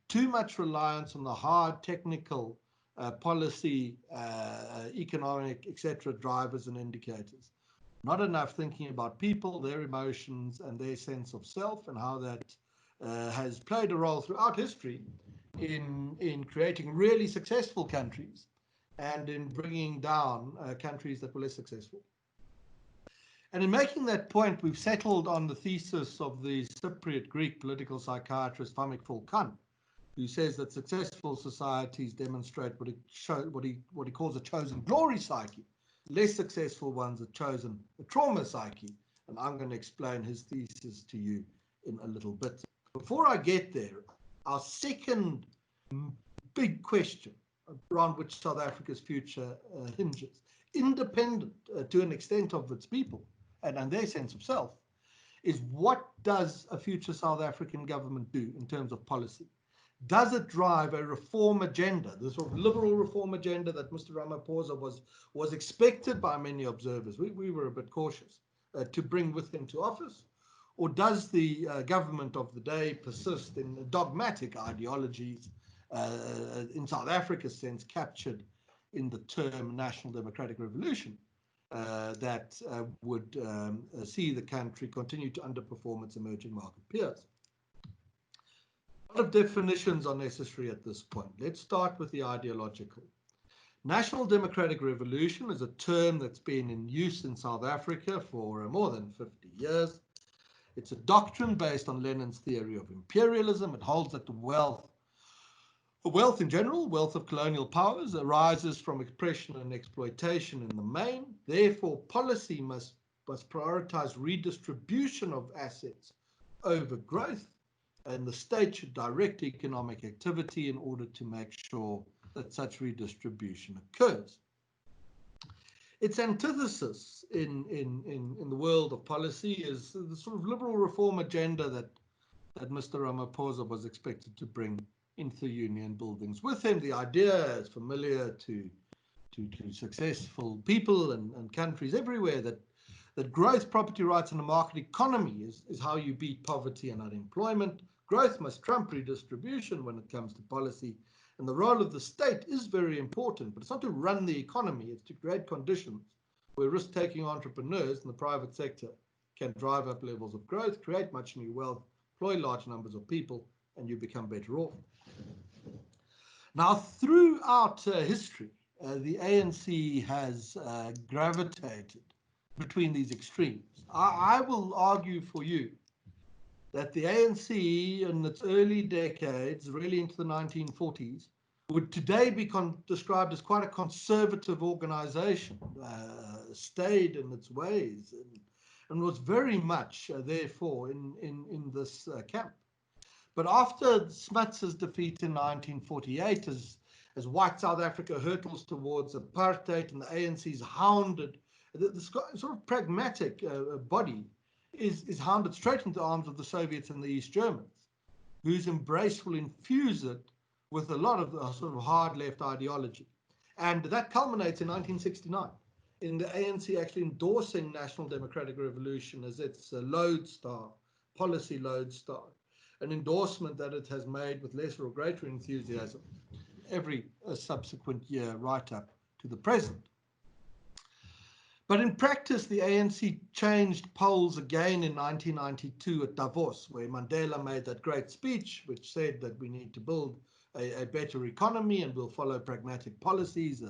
Too much reliance on the hard technical policy, economic, etc. drivers and indicators. Not enough thinking about people, their emotions, and their sense of self, and how that has played a role throughout history in creating really successful countries and in bringing down countries that were less successful. And in making that point, we've settled on the thesis of the Cypriot Greek political psychiatrist Famik Volkan, who says that successful societies demonstrate what he calls a chosen glory psyche. Less successful ones are chosen a trauma psyche. And I'm going to explain his thesis to you in a little bit. Before I get there, our second big question around which South Africa's future hinges, independent to an extent of its people and their sense of self, is what does a future South African government do in terms of policy? Does it drive a reform agenda, the sort of liberal reform agenda that Mr. Ramaphosa was expected by many observers? We were a bit cautious to bring with him to office. Or does the government of the day persist in dogmatic ideologies in South Africa's sense captured in the term National Democratic Revolution that would see the country continue to underperform its emerging market peers? A lot of definitions are necessary at this point. Let's start with the ideological. National Democratic Revolution is a term that's been in use in South Africa for more than 50 years. It's a doctrine based on Lenin's theory of imperialism. It holds that the wealth in general, wealth of colonial powers, arises from oppression and exploitation in the main. Therefore, policy must prioritize redistribution of assets over growth, and the state should direct economic activity in order to make sure that such redistribution occurs. Its antithesis in the world of policy is the sort of liberal reform agenda that Mr. Ramaphosa was expected to bring into the union buildings with him. The idea is familiar to successful people and countries everywhere that growth, property rights, and a market economy is how you beat poverty and unemployment. Growth must trump redistribution when it comes to policy. And the role of the state is very important, but it's not to run the economy, it's to create conditions where risk-taking entrepreneurs in the private sector can drive up levels of growth, create much new wealth, employ large numbers of people, and you become better off. Now, throughout history, the ANC has gravitated between these extremes. I will argue for you that the ANC in its early decades, really into the 1940s, would today be described as quite a conservative organization, stayed in its ways, and was very much, therefore, in this camp. But after Smuts's defeat in 1948, as white South Africa hurtles towards apartheid and the ANC's hounded, this sort of pragmatic body is hounded straight into the arms of the Soviets and the East Germans, whose embrace will infuse it with a lot of the sort of hard left ideology. And that culminates in 1969 in the ANC actually endorsing National Democratic Revolution as its lodestar, policy lodestar, an endorsement that it has made with lesser or greater enthusiasm every subsequent year right up to the present. But in practice, the ANC changed poles again in 1992 at Davos, where Mandela made that great speech, which said that we need to build a better economy and we'll follow pragmatic policies.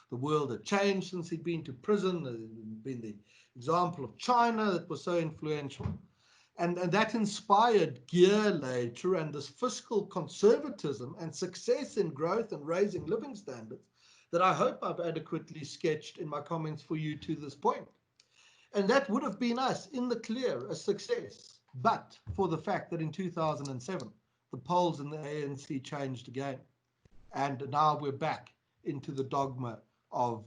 The world had changed since he'd been to prison. There'd been the example of China that was so influential. And that inspired gear later, and this fiscal conservatism and success in growth and raising living standards that I hope I've adequately sketched in my comments for you to this point. And that would have been us in the clear, a success, but for the fact that in 2007, the polls in the ANC changed again. And now we're back into the dogma of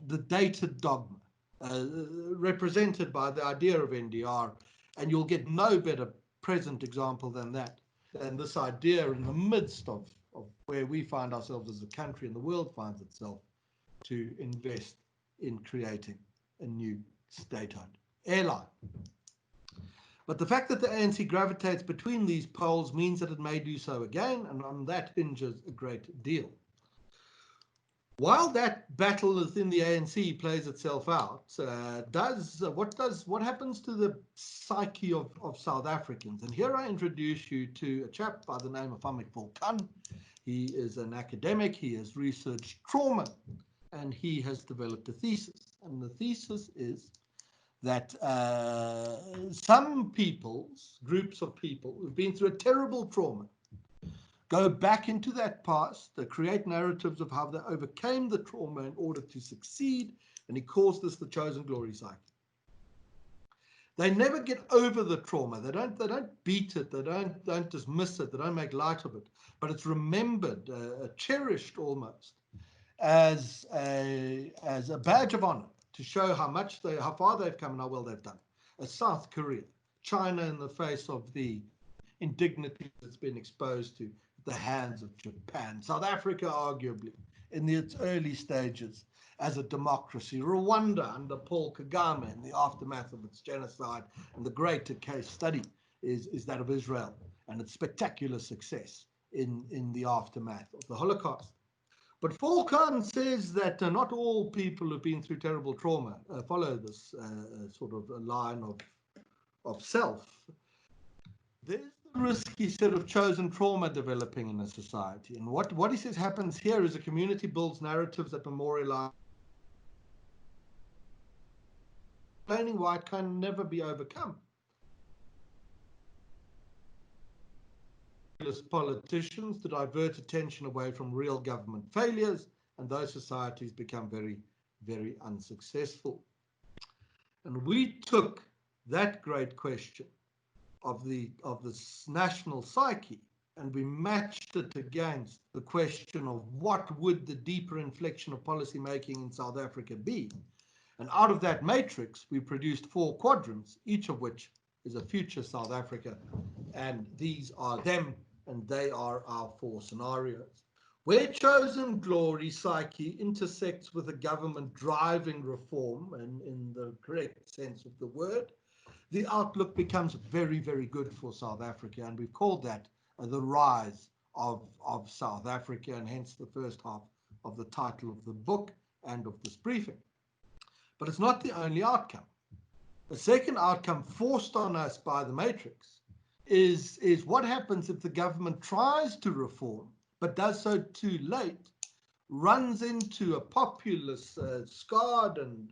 the dated dogma, represented by the idea of NDR. And you'll get no better present example than that, than this idea in the midst of where we find ourselves as a country and the world finds itself, to invest in creating a new state-owned airline. But the fact that the ANC gravitates between these poles means that it may do so again, and on that hinges a great deal. While that battle within the ANC plays itself out, what happens to the psyche of South Africans? And here I introduce you to a chap by the name of Amik Volkan. He is an academic, he has researched trauma, and he has developed a thesis. And the thesis is that some peoples, groups of people who've been through a terrible trauma, go back into that past, they create narratives of how they overcame the trauma in order to succeed, and he calls this the chosen glory cycle. They never get over the trauma. They don't beat it. They don't dismiss it. They don't make light of it. But it's remembered, cherished almost as a badge of honor to show how far they've come and how well they've done. As South Korea, China, in the face of the indignity that's been exposed to at the hands of Japan, South Africa, arguably in its early stages as a democracy, Rwanda under Paul Kagame in the aftermath of its genocide, and the greater case study is that of Israel and its spectacular success in the aftermath of the Holocaust. But Volkan says that not all people who've been through terrible trauma follow this sort of a line of self. There's the risk, he said, of chosen trauma developing in a society. And what he says happens here is a community builds narratives that memorialize, explaining why it can never be overcome. Politicians to divert attention away from real government failures, and those societies become very, very unsuccessful. And we took that great question of the national psyche, and we matched it against the question of what would the deeper inflection of policy making in South Africa be. And out of that matrix, we produced 4 quadrants, each of which is a future South Africa. And these are them, and they are our 4 scenarios. Where chosen glory psyche intersects with a government driving reform, and in the correct sense of the word, the outlook becomes very, very good for South Africa. And we've called that the rise of South Africa, and hence the first half of the title of the book and of this briefing. But it's not the only outcome. The second outcome forced on us by the matrix is what happens if the government tries to reform, but does so too late, runs into a populace scarred and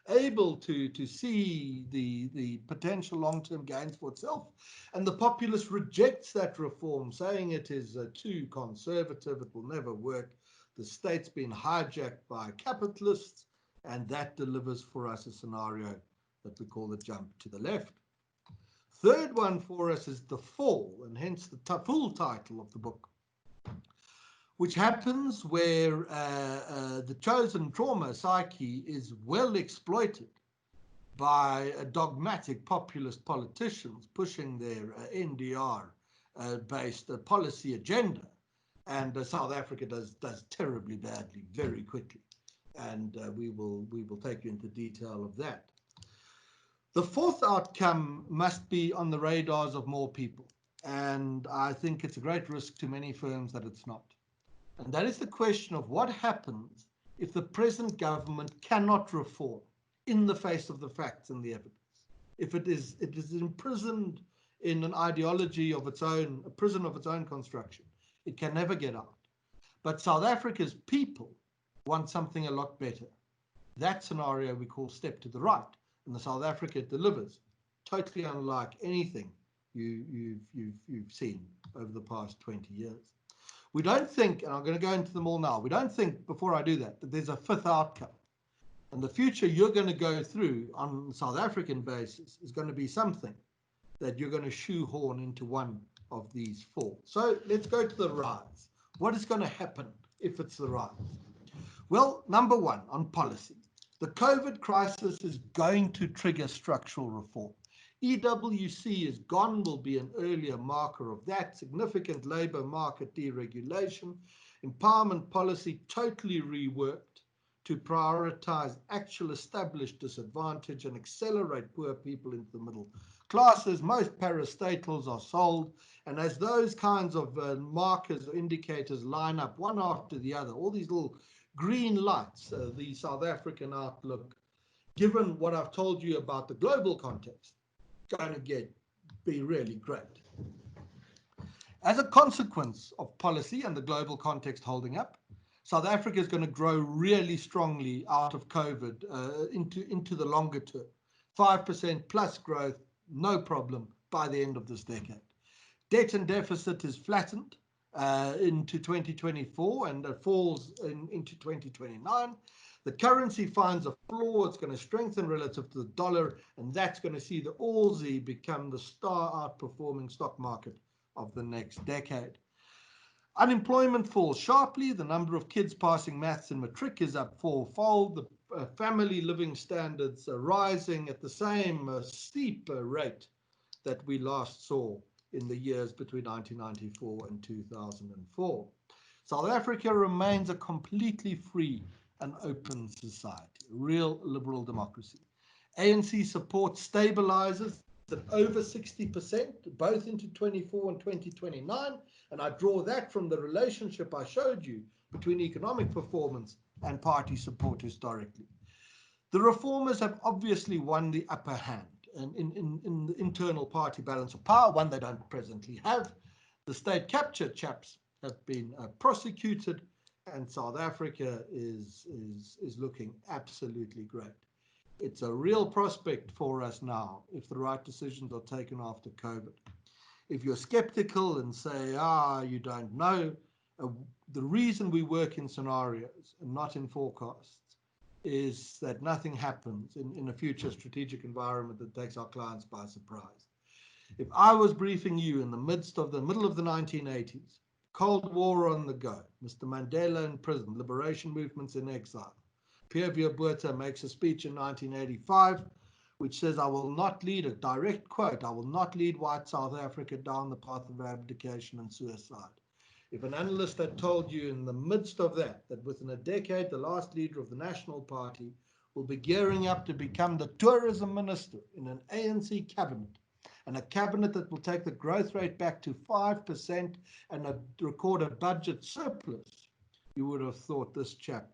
unable to see the potential long-term gains for itself. And the populace rejects that reform, saying it is too conservative, it will never work. The state's been hijacked by capitalists, and that delivers for us a scenario that we call the jump to the left. Third one for us is the fall, and hence the full title of the book, which happens where the chosen trauma psyche is well exploited by dogmatic populist politicians pushing their NDR-based policy agenda. And South Africa does terribly badly very quickly. And we will take you into detail of that. The fourth outcome must be on the radars of more people. And I think it's a great risk to many firms that it's not. And that is the question of what happens if the present government cannot reform in the face of the facts and the evidence. If it is imprisoned in an ideology of its own, a prison of its own construction, it can never get out. But South Africa's people want something a lot better. That scenario we call step to the right, and the South Africa it delivers, totally unlike anything you've seen over the past 20 years. We don't think, and I'm going to go into them all now, we don't think, before I do that there's a fifth outcome. And the future you're going to go through on a South African basis is going to be something that you're going to shoehorn into one of these 4. So let's go to the rise. What is going to happen if it's the rise? Well, number 1, on policy. The COVID crisis is going to trigger structural reform. EWC is gone, will be an earlier marker of that. Significant labor market deregulation, empowerment policy totally reworked to prioritize actual established disadvantage and accelerate poor people into the middle classes. Most parastatals are sold, and as those kinds of markers or indicators line up one after the other, all these little green lights. The South African outlook, given what I've told you about the global context, going to be really great. As a consequence of policy and the global context holding up, South Africa is going to grow really strongly out of COVID into the longer term. 5% plus growth, no problem, by the end of this decade. Debt and deficit is flattened into 2024 and falls into 2029. The currency finds a floor. It's going to strengthen relative to the dollar, and that's going to see the Aussie become the star outperforming stock market of the next decade. Unemployment falls sharply. The number of kids passing maths and matric is up fourfold. The family living standards are rising at the same steep rate that we last saw in the years between 1994 and 2004. South Africa remains a completely free and open society, real liberal democracy. ANC support stabilizes at over 60%, both into 24 and 2029, and I draw that from the relationship I showed you between economic performance and party support historically. The reformers have obviously won the upper hand in the internal party balance of power, one they don't presently have. The state capture chaps have been prosecuted, and South Africa is looking absolutely great. It's a real prospect for us now if the right decisions are taken after COVID. If you're skeptical and say, you don't know, the reason we work in scenarios and not in forecasts is that nothing happens in a future strategic environment that takes our clients by surprise. If I was briefing you in the middle of the 1980s, Cold War on the go, Mr. Mandela in prison, liberation movements in exile, Pierre Botha makes a speech in 1985 which says, I will not lead, a direct quote, I will not lead white South Africa down the path of abdication and suicide. If an analyst had told you in the midst of that within a decade, the last leader of the National Party will be gearing up to become the tourism minister in an ANC cabinet, and a cabinet that will take the growth rate back to 5% and record a budget surplus, you would have thought this chap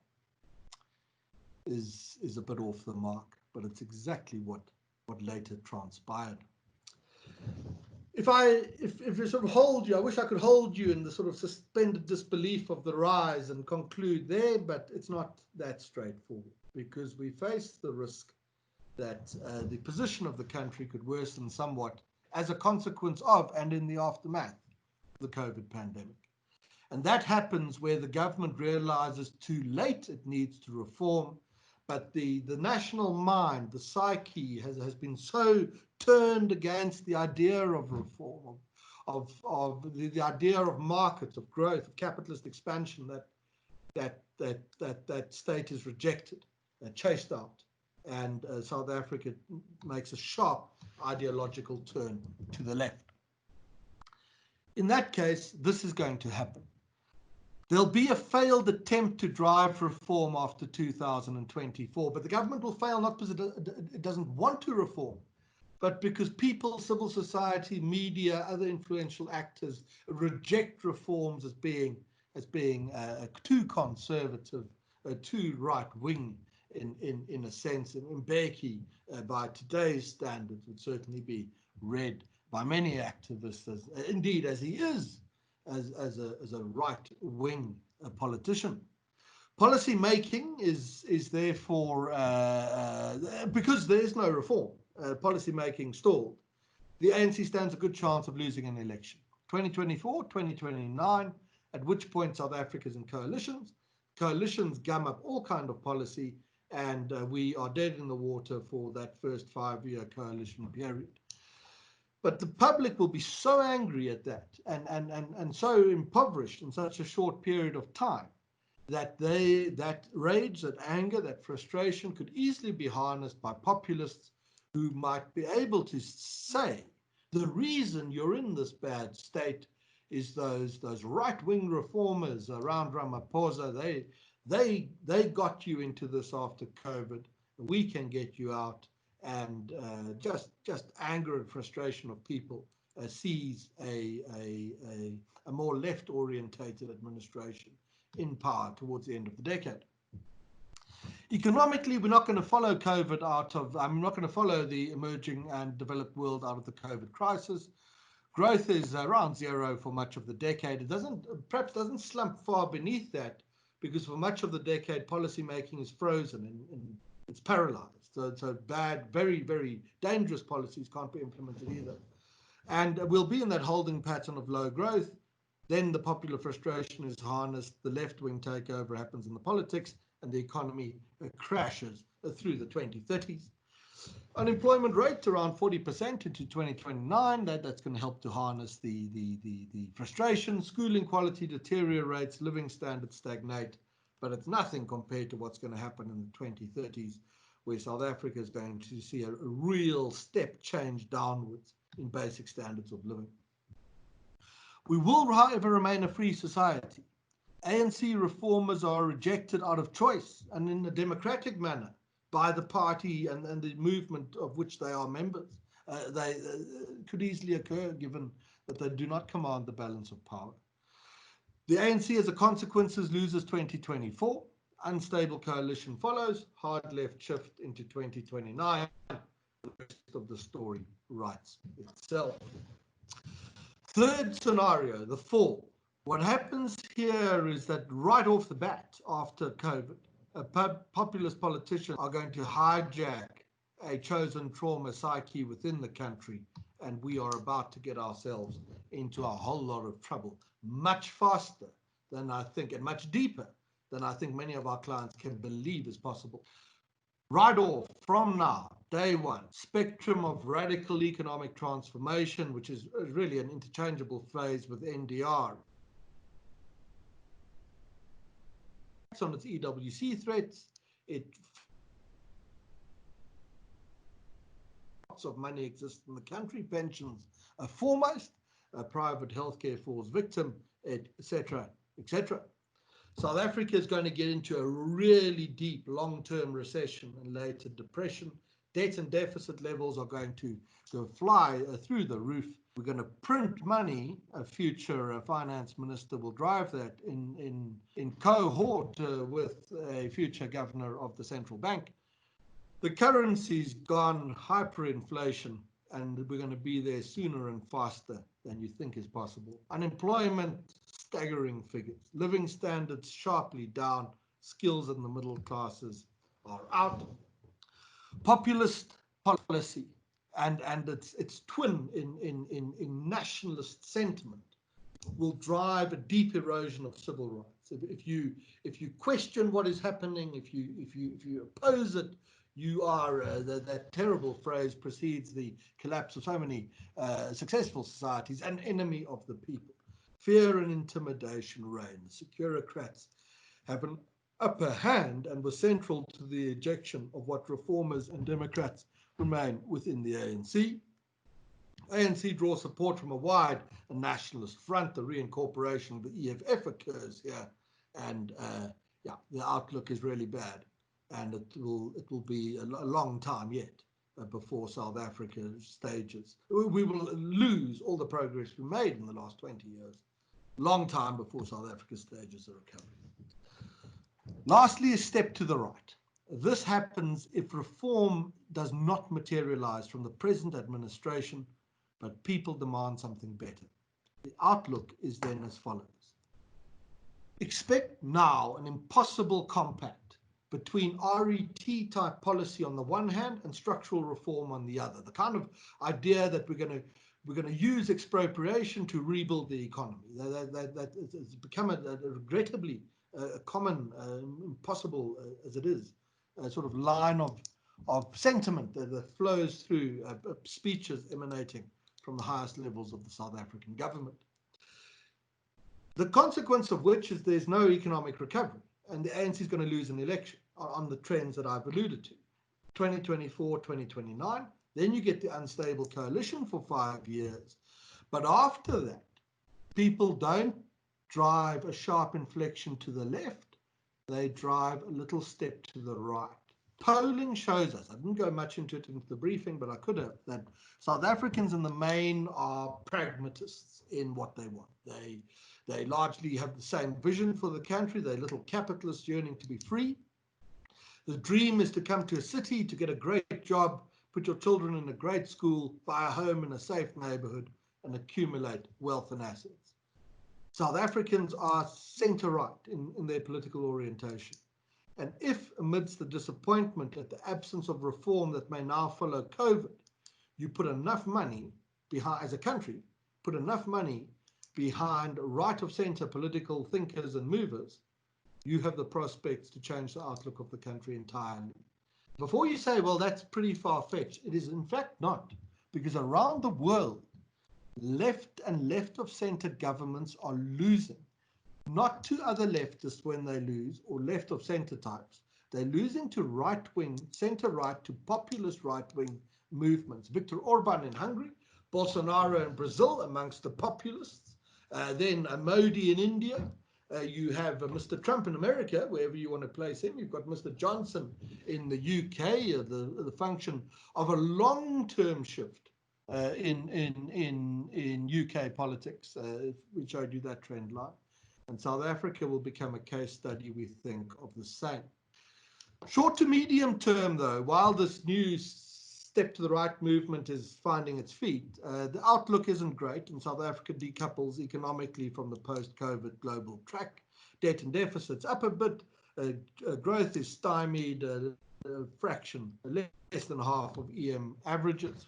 is a bit off the mark, but it's exactly what later transpired. If you sort of hold you, I wish I could hold you in the sort of suspended disbelief of the rise and conclude there, but it's not that straightforward, because we face the risk that the position of the country could worsen somewhat as a consequence of and in the aftermath of the COVID pandemic. And that happens where the government realizes too late it needs to reform, but the national mind, the psyche, has been so turned against the idea of reform, of the idea of markets, of growth, of capitalist expansion, that state is rejected, chased out, and South Africa makes a sharp ideological turn to the left. In that case, this is going to happen. There'll be a failed attempt to drive reform after 2024, but the government will fail not because it doesn't want to reform, but because people, civil society, media, other influential actors reject reforms as being too conservative, too right-wing in a sense. And Mbeki, by today's standards, would certainly be read by many activists as he is, as a right-wing politician. Policy making is therefore, because there is no reform, policy making stalled. The ANC stands a good chance of losing an election. 2024, 2029, at which point South Africa's in coalitions. Coalitions gum up all kind of policy, and we are dead in the water for that first 5-year coalition period. But the public will be so angry at that and so impoverished in such a short period of time that that rage, that anger, that frustration could easily be harnessed by populists who might be able to say the reason you're in this bad state is those right-wing reformers around Ramaphosa. They got you into this after COVID. We can get you out. And just anger and frustration of people sees a more left-orientated administration in power towards the end of the decade. Economically, we're not going to follow COVID out of, I'm not going to follow the emerging and developed world out of the COVID crisis. Growth is around zero for much of the decade. It perhaps doesn't slump far beneath that, because for much of the decade, policy making is frozen and it's paralyzed. So bad, very, very dangerous policies can't be implemented either. And we'll be in that holding pattern of low growth. Then the popular frustration is harnessed, the left-wing takeover happens in the politics, and the economy crashes through the 2030s. Unemployment rate around 40% into 2029. That's going to help to harness the frustration. Schooling quality deteriorates, living standards stagnate, but it's nothing compared to what's going to happen in the 2030s, where South Africa is going to see a real step change downwards in basic standards of living. We will, however, remain a free society. ANC reformers are rejected out of choice and in a democratic manner by the party and the movement of which they are members. They could easily occur given that they do not command the balance of power. The ANC, as a consequence, loses 2024. Unstable coalition follows. Hard left shift into 2029. The rest of the story writes itself. Third scenario, the fall. What happens here is that right off the bat, after COVID, populist politicians are going to hijack a chosen trauma psyche within the country, and we are about to get ourselves into a whole lot of trouble, much faster than I think, and much deeper than I think many of our clients can believe is possible. Right off, from now, day one, spectrum of radical economic transformation, which is really an interchangeable phrase with NDR. On its EWC threats, lots of money exists in the country, pensions are foremost, private healthcare falls victim, etc., etc. South Africa is going to get into a really deep long-term recession and later depression. Debt and deficit levels are going to fly through the roof. We're going to print money. A future finance minister will drive that in cohort with a future governor of the central bank. The currency's gone hyperinflation, and we're going to be there sooner and faster than you think is possible. Unemployment, staggering figures. Living standards sharply down. Skills in the middle classes are out. Populist policy and its twin in nationalist sentiment will drive a deep erosion of civil rights. If you question what is happening, if you oppose it, you are that terrible phrase precedes the collapse of so many successful societies, an enemy of the people. Fear and intimidation reign. The securocrats have an upper hand and were central to the ejection of what reformers and Democrats remain within the ANC. ANC draws support from a wide nationalist front. The reincorporation of the EFF occurs here, and the outlook is really bad, and it will be a long time yet before South Africa stages. We will lose all the progress we made in the last 20 years. Long time before South Africa stages a recovery. Lastly, a step to the right. This happens if reform does not materialize from the present administration, but people demand something better. The outlook is then as follows. Expect now an impossible compact between RET-type policy on the one hand and structural reform on the other. The kind of idea that we're going to use expropriation to rebuild the economy. That has become a regrettably common, impossible as it is, a sort of line of sentiment that flows through speeches emanating from the highest levels of the South African government. The consequence of which is there's no economic recovery, and the ANC is going to lose an election on the trends that I've alluded to. 2024, 2029, then you get the unstable coalition for 5 years. But after that, people don't drive a sharp inflection to the left, they drive a little step to the right. Polling shows us, I didn't go much into it into the briefing, but I could have, that South Africans in the main are pragmatists in what they want. They largely have the same vision for the country. They're little capitalists yearning to be free. The dream is to come to a city, to get a great job, put your children in a great school, buy a home in a safe neighborhood, and accumulate wealth and assets. South Africans are centre-right in their political orientation. And if, amidst the disappointment at the absence of reform that may now follow COVID, you put enough money behind, as a country, put enough money behind right-of-centre political thinkers and movers, you have the prospects to change the outlook of the country entirely. Before you say, well, that's pretty far-fetched, it is in fact not, because around the world, left and left-of-centre governments are losing, not to other leftists when they lose, or left-of-centre types. They're losing to right-wing, centre-right, to populist right-wing movements. Viktor Orban in Hungary, Bolsonaro in Brazil amongst the populists, then Modi in India. You have Mr. Trump in America, wherever you want to place him. You've got Mr. Johnson in the UK, the function of a long-term shift in UK politics. We showed you that trend line. And South Africa will become a case study, we think, of the same. Short to medium term, though, while this new step to the right movement is finding its feet, the outlook isn't great, and South Africa decouples economically from the post-COVID global track. Debt and deficits up a bit, growth is stymied, a fraction, less than half of EM averages.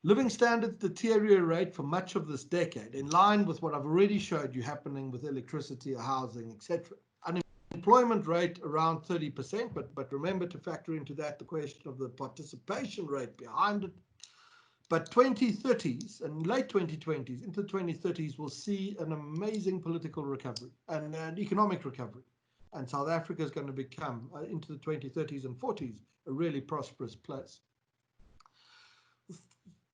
Living standards deteriorate for much of this decade, in line with what I've already showed you happening with electricity, housing, etc. Unemployment rate around 30%, but remember to factor into that the question of the participation rate behind it. But 2030s and late 2020s into 2030s will see an amazing political recovery and an economic recovery. And South Africa is going to become, into the 2030s and 40s, a really prosperous place.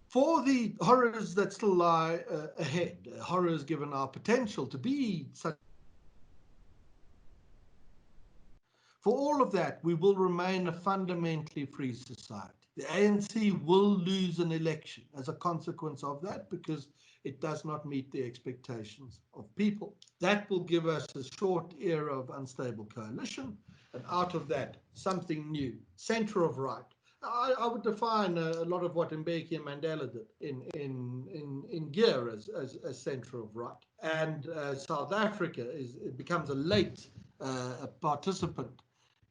For the horrors that still lie ahead, horrors given our potential to be such. For all of that, we will remain a fundamentally free society. The ANC will lose an election as a consequence of that because it does not meet the expectations of people. That will give us a short era of unstable coalition, and out of that, something new, centre of right. I would define a lot of what Mbeki and Mandela did in gear as centre of right. And South Africa becomes a late participant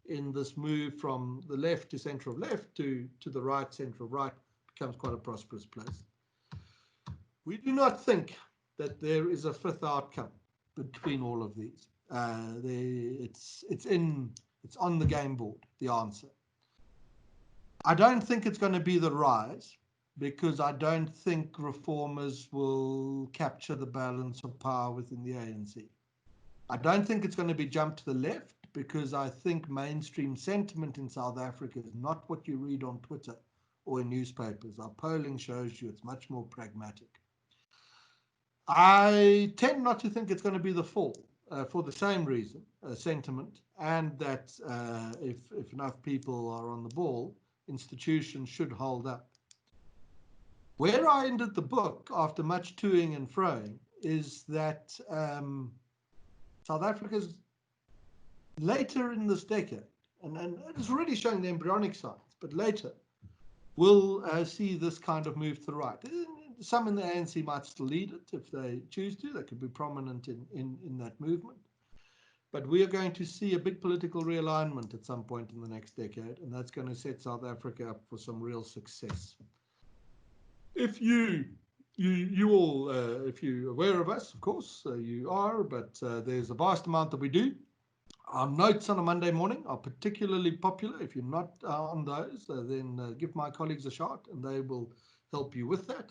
in this move from the left to centre of left to the right, centre of right, becomes quite a prosperous place. We do not think that there is a fifth outcome between all of these. It's on the game board, the answer. I don't think it's going to be the rise, because I don't think reformers will capture the balance of power within the ANC. I don't think it's going to be jump to the left, because I think mainstream sentiment in South Africa is not what you read on Twitter or in newspapers. Our polling shows you it's much more pragmatic. I tend not to think it's going to be the fall for the same reason, sentiment, and that if enough people are on the ball, institutions should hold up. Where I ended the book after much toing and froing is that South Africa's later in this decade, and it's already showing the embryonic signs, but later will see this kind of move to the right. Some in the ANC might still lead it if they choose to. They could be prominent in that movement. But we are going to see a big political realignment at some point in the next decade, and that's going to set South Africa up for some real success. If you all, if you're aware of us, of course, you are, but there's a vast amount that we do. Our notes on a Monday morning are particularly popular. If you're not on those, then give my colleagues a shout, and they will help you with that.